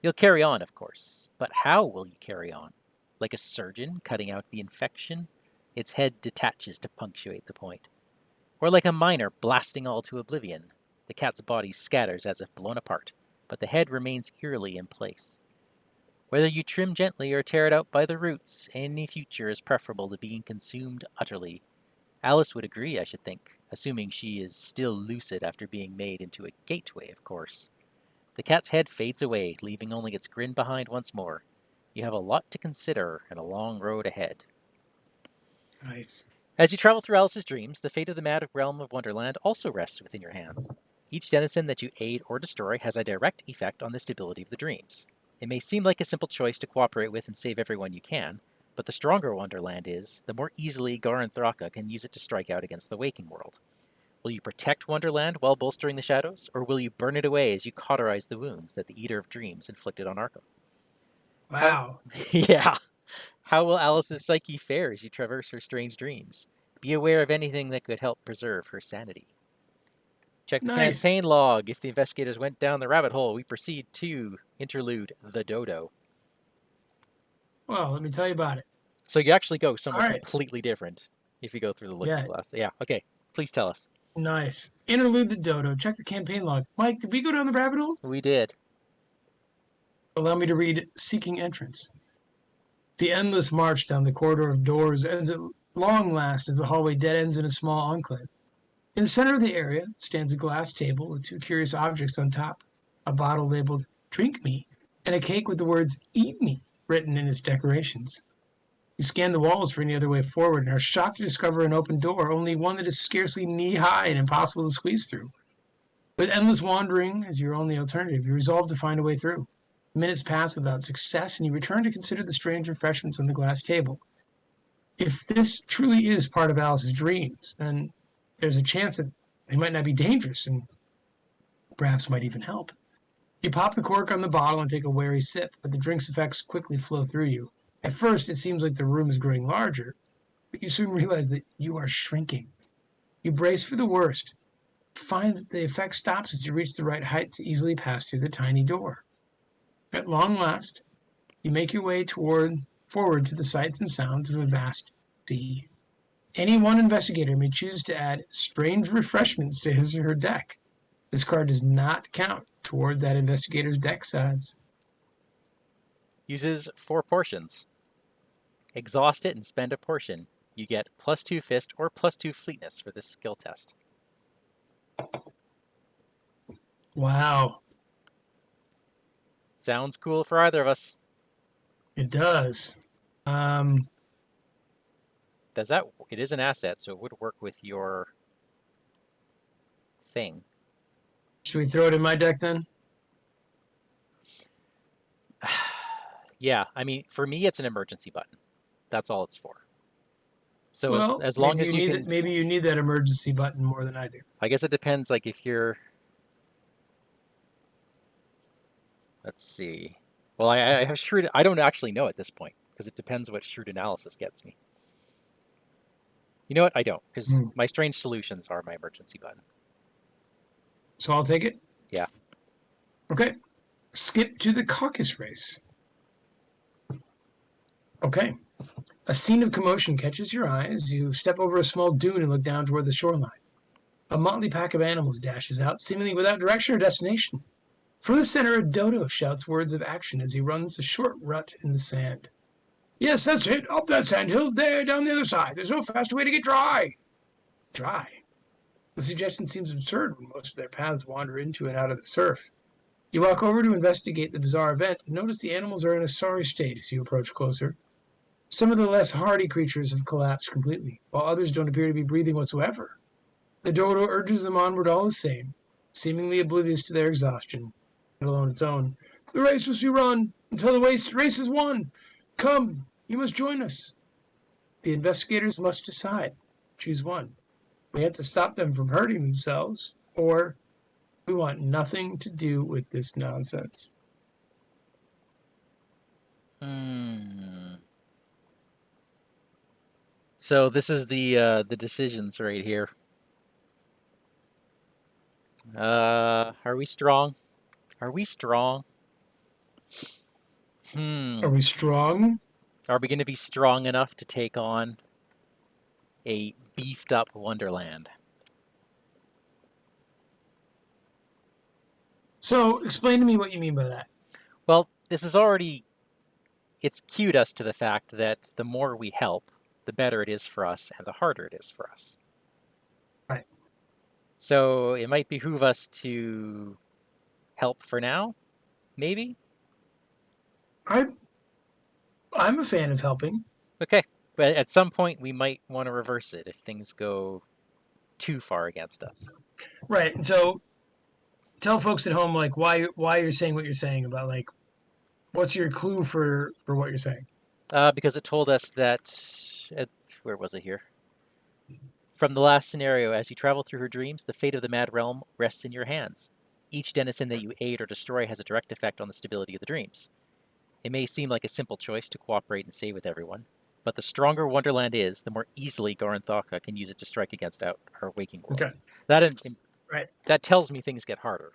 You'll carry on, of course, but how will you carry on? Like a surgeon cutting out the infection? Its head detaches to punctuate the point. Or like a miner blasting all to oblivion? The cat's body scatters as if blown apart, but the head remains eerily in place. Whether you trim gently or tear it out by the roots, any future is preferable to being consumed utterly. Alice would agree, I should think, assuming she is still lucid after being made into a gateway, of course. The cat's head fades away, leaving only its grin behind once more. You have a lot to consider and a long road ahead. Nice. As you travel through Alice's dreams, the fate of the mad realm of Wonderland also rests within your hands. Each denizen that you aid or destroy has a direct effect on the stability of the dreams. It may seem like a simple choice to cooperate with and save everyone you can, but the stronger Wonderland is, the more easily Gar and Thraka can use it to strike out against the waking world. Will you protect Wonderland while bolstering the shadows, or will you burn it away as you cauterize the wounds that the Eater of Dreams inflicted on Arkham? How? Wow. Yeah. How will Alice's psyche fare as you traverse her strange dreams? Be aware of anything that could help preserve her sanity. Check the Nice. campaign log. If the investigators went down the rabbit hole, we proceed to Interlude, the Dodo. Well, let me tell you about it. So you actually go All somewhere right. completely different if you go through the looking Yeah, glass. Yeah, okay. Please tell us. nice. Interlude the Dodo. Check the campaign log. Mike, did we go down the rabbit hole? We did. Allow me to read Seeking Entrance. The endless march down the corridor of doors ends at long last as the hallway dead ends in a small enclave. In the center of the area stands a glass table with two curious objects on top, a bottle labeled Drink Me and a cake with the words "Eat Me" written in its decorations. You scan the walls for any other way forward and are shocked to discover an open door, only one that is scarcely knee-high and impossible to squeeze through. With endless wandering as your only alternative, you resolve to find a way through. Minutes pass without success, and you return to consider the strange refreshments on the glass table. If this truly is part of Alice's dreams, then there's a chance that they might not be dangerous and perhaps might even help. You pop the cork on the bottle and take a wary sip, but the drink's effects quickly flow through you. At first, it seems like the room is growing larger, but you soon realize that you are shrinking. You brace for the worst, find that the effect stops as you reach the right height to easily pass through the tiny door. At long last, you make your way forward to the sights and sounds of a vast sea. Any one investigator may choose to add strange refreshments to his or her deck. This card does not count toward that investigator's deck size. Uses 4 portions. Exhaust it and spend a portion. You get +2 fist or +2 fleetness for this skill test. Wow. Sounds cool for either of us. It does. Does that? It is an asset, so it would work with your thing. Should we throw it in my deck then? Yeah, I mean, for me, it's an emergency button. That's all it's for. So Well, as long as you can, maybe you need that emergency button more than I do. I guess it depends. Like if you're, let's see. Well, I have shrewd. I don't actually know at this point because it depends what shrewd analysis gets me. You know what? I don't because my strange solutions are my emergency button. So I'll take it? Yeah. Okay. Skip to the caucus race. Okay. A scene of commotion catches your eye as you step over a small dune and look down toward the shoreline. A motley pack of animals dashes out, seemingly without direction or destination. From the center, a dodo shouts words of action as he runs a short rut in the sand. Yes, that's it. Up that sandhill, there, down the other side. There's no faster way to get dry. Dry? The suggestion seems absurd when most of their paths wander into and out of the surf. You walk over to investigate the bizarre event and notice the animals are in a sorry state as you approach closer. Some of the less hardy creatures have collapsed completely, while others don't appear to be breathing whatsoever. The dodo urges them onward all the same, seemingly oblivious to their exhaustion, let alone its own. The race must be run until the race is won. Come, you must join us. The investigators must decide. Choose one. We have to stop them from hurting themselves, or we want nothing to do with this nonsense. So this is the decisions right here. Are we strong? Are we strong? Are we strong? Are we going to be strong enough to take on a beefed up Wonderland? So explain to me what you mean by that. Well, this is already, it's cued us to the fact that the more we help, the better it is for us and the harder it is for us. Right. So it might behoove us to help for now, maybe? I'm a fan of helping. Okay, but at some point we might want to reverse it if things go too far against us. Right. And so tell folks at home like why you're saying what you're saying about like what's your clue for what you're saying? Because it told us that, where was it here? From the last scenario, as you travel through her dreams, the fate of the Mad Realm rests in your hands. Each denizen that you aid or destroy has a direct effect on the stability of the dreams. It may seem like a simple choice to cooperate and save with everyone, but the stronger Wonderland is, the more easily Goranthaka can use it to strike against our waking world. Okay. That tells me things get harder.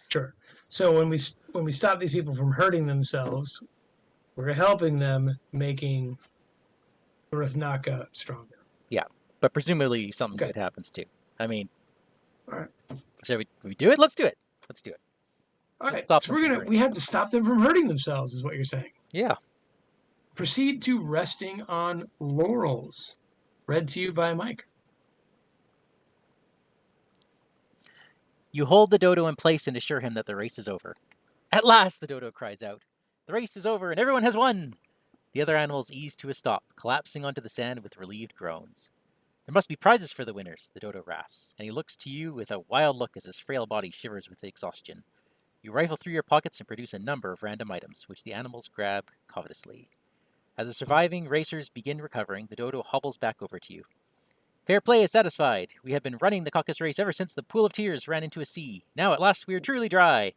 Sure. So when we stop these people from hurting themselves, we're helping them making Goranthaka stronger. Yeah, but presumably something good happens too. I mean, all right. Shall we do it? Let's do it. Let's do it. All right. So we have to stop them from hurting themselves, is what you're saying. Yeah. Proceed to resting on laurels. Read to you by Mike. You hold the dodo in place and assure him that the race is over. At last, the dodo cries out. The race is over and everyone has won! The other animals ease to a stop, collapsing onto the sand with relieved groans. There must be prizes for the winners, the dodo rafts, and he looks to you with a wild look as his frail body shivers with exhaustion. You rifle through your pockets and produce a number of random items, which the animals grab covetously. As the surviving racers begin recovering, the dodo hobbles back over to you. Fair play is satisfied. We have been running the caucus race ever since the pool of tears ran into a sea. Now at last we are truly dry.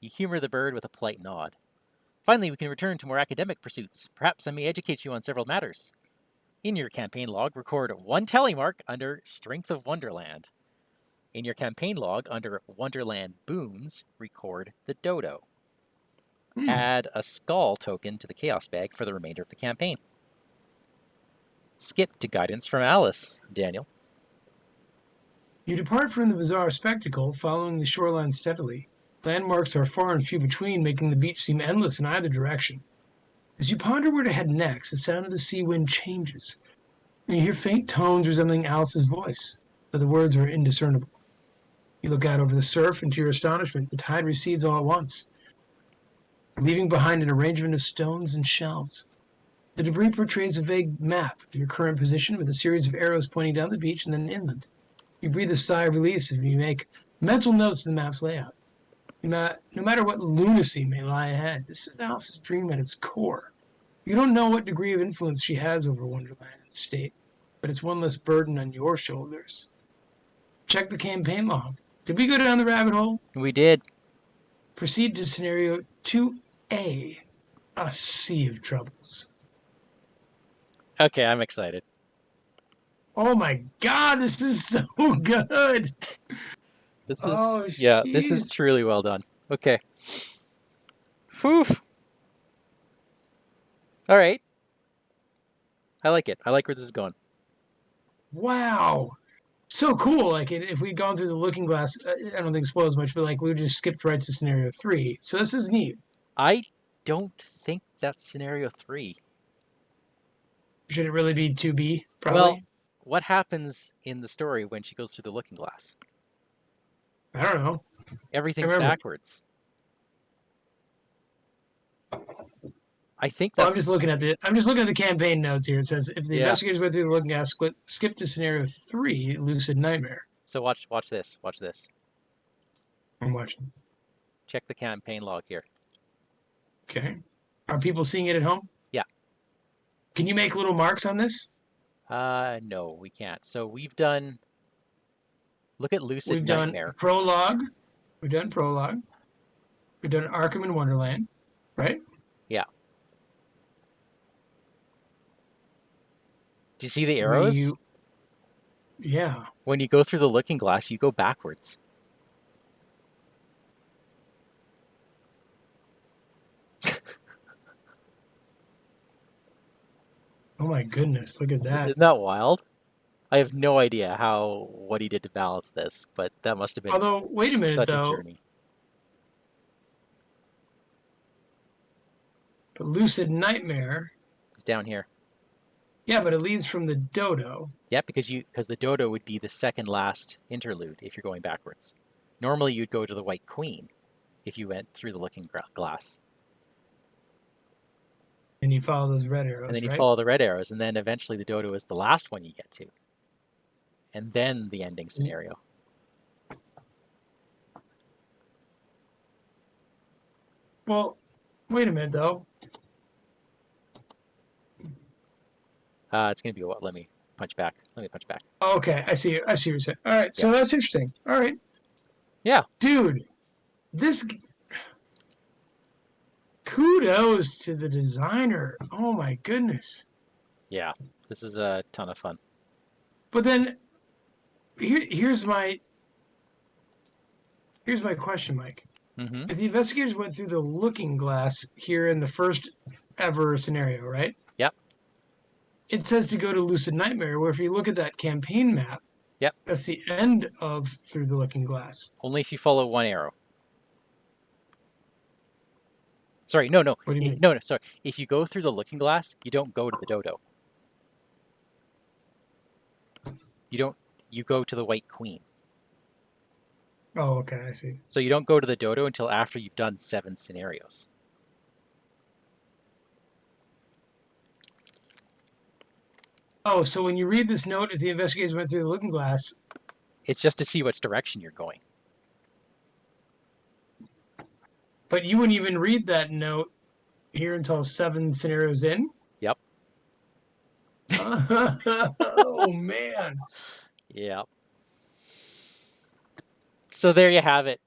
You humor the bird with a polite nod. Finally, we can return to more academic pursuits. Perhaps I may educate you on several matters. In your campaign log, record 1 tally mark under Strength of Wonderland. In your campaign log, under Wonderland Boons, record the dodo. Add a skull token to the chaos bag for the remainder of the campaign. Skip to guidance from Alice, Daniel. You depart from the bizarre spectacle, following the shoreline steadily. Landmarks are far and few between, making the beach seem endless in either direction. As you ponder where to head next, the sound of the sea wind changes, and you hear faint tones resembling Alice's voice, but the words are indiscernible. You look out over the surf, and to your astonishment, the tide recedes all at once, leaving behind an arrangement of stones and shells. The debris portrays a vague map of your current position with a series of arrows pointing down the beach and then inland. You breathe a sigh of release as you make mental notes of the map's layout. No matter what lunacy may lie ahead, this is Alice's dream at its core. You don't know what degree of influence she has over Wonderland and the state, but it's one less burden on your shoulders. Check the campaign log. Did we go down the rabbit hole? We did. Proceed to scenario 2A, a sea of troubles. Okay, I'm excited. Oh my god, this is so good! This Oh, this is jeez. truly well done. Okay. Whew. All right. I like it. I like where this is going. Wow. So cool. Like, if we'd gone through the looking glass, I don't think it spoils much, but like, we would just skipped right to scenario 3. So this is neat. I don't think that's scenario 3. Should it really be 2B? Well, Probably. what happens in the story when she goes through the looking glass? I don't know. I Everything's remember. backwards. I think Well, I'm that's just looking at the campaign notes here. It says if the yeah. investigators went through the looking glass, skip to scenario 3, lucid nightmare. So watch this. Watch this. I'm watching. Check the campaign log here. Okay. Are people seeing it at home? Yeah. Can you make little marks on this? No, we can't. So we've done. Look at Lucid We've done Nightmare. prologue. We've done prologue. We've done Arkham and Wonderland, right? Yeah. Do you see the arrows? Yeah. When you go through the looking glass, you go backwards. Oh my goodness, look at that. Isn't that wild? I have no idea what he did to balance this, but that must have been Although, wait a minute such a though. journey. But lucid nightmare. It's down here. Yeah, but it leads from the dodo. Yeah, because the dodo would be the second last interlude if you're going backwards. Normally you'd go to the White Queen if you went through the looking glass. And you follow those red arrows, And then you right? follow the red arrows, and then eventually the dodo is the last one you get to. And then the ending scenario. Well, wait a minute though. It's going to be what? Let me punch back. Okay, I see what you're saying. All right, so Yeah. that's interesting. All right. Yeah. Dude, this kudos to the designer. Oh my goodness. Yeah. This is a ton of fun. But then here's my question, Mike. Mm-hmm. If the investigators went through the looking glass here in the first ever scenario, right? Yep. It says to go to Lucid Nightmare, where if you look at that campaign map, Yep. that's the end of Through the Looking Glass. Only if you follow one arrow. Sorry, no. What do you mean? No, sorry. If you go through the looking glass, you don't go to the dodo. You go to the White Queen. Oh, okay, I see. So you don't go to the dodo until after you've done 7 scenarios. Oh, so when you read this note, if the investigators went through the looking glass, It's just to see which direction you're going. but you wouldn't even read that note here until 7 scenarios in? Yep. Oh, man. Yeah. So there you have it.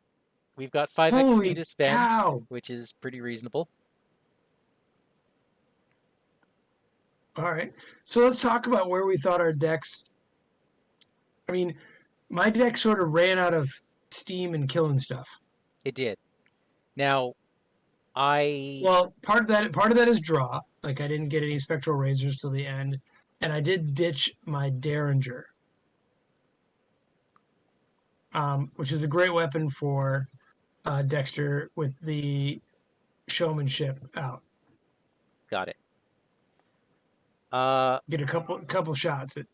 We've got 5 XP Holy to spend, cow. which is pretty reasonable. All right. So let's talk about where we thought our decks. I mean, my deck sort of ran out of steam and killing stuff. It did. Now, I Well, part of that is draw. Like I didn't get any spectral razors till the end, and I did ditch my Derringer, which is a great weapon for Dexter with the showmanship out. got it. Uh, Get a couple shots at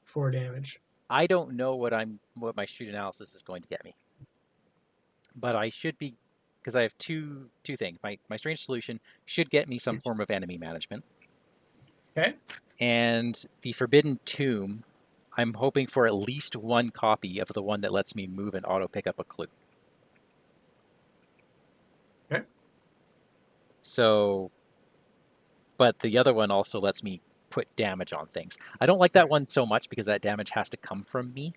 4 damage. I don't know what my shoot analysis is going to get me, but I should be because I have two things. My strange solution should get me some form of enemy management, Okay. and the forbidden tomb. I'm hoping for at least one copy of the one that lets me move and auto pick up a clue. Okay. So, but the other one also lets me put damage on things. I don't like that one so much because that damage has to come from me.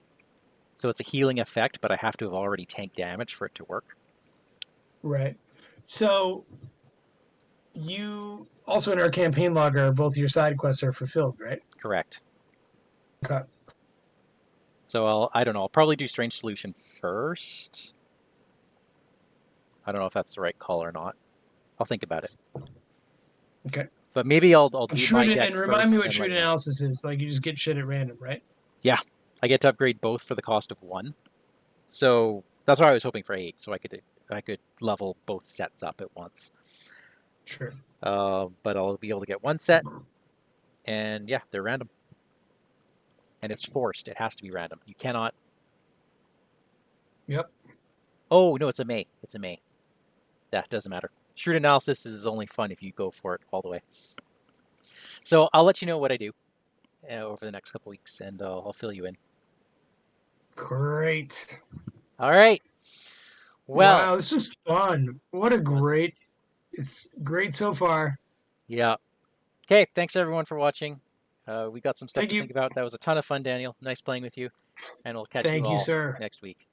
So it's a healing effect, but I have to have already tanked damage for it to work. Right. So you also in our campaign logger, both your side quests are fulfilled, right? Correct. Okay. So I don't know. I'll probably do Strange Solution first. I don't know if that's the right call or not. I'll think about it. Okay. But maybe I'll do my deck And remind first me and what then let shoot you know. analysis is. Like you just get shit at random, right? Yeah, I get to upgrade both for the cost of one. So that's why I was hoping for 8, so I could level both sets up at once. Sure. But I'll be able to get one set, and yeah, they're random, and it's forced. It has to be random. You cannot. Yep. Oh no, it's a May. It's a May. That doesn't matter. Shrewd analysis is only fun if you go for it all the way. So I'll let you know what I do over the next couple weeks, and I'll fill you in. Great. All right. Well, Wow, this is fun. What a it was. great. It's great so far. Yeah. Okay. Thanks everyone for watching. We got some stuff Thank to you. think about. That was a ton of fun, Daniel. Nice playing with you, and we'll catch you Thank you, all sir. next week.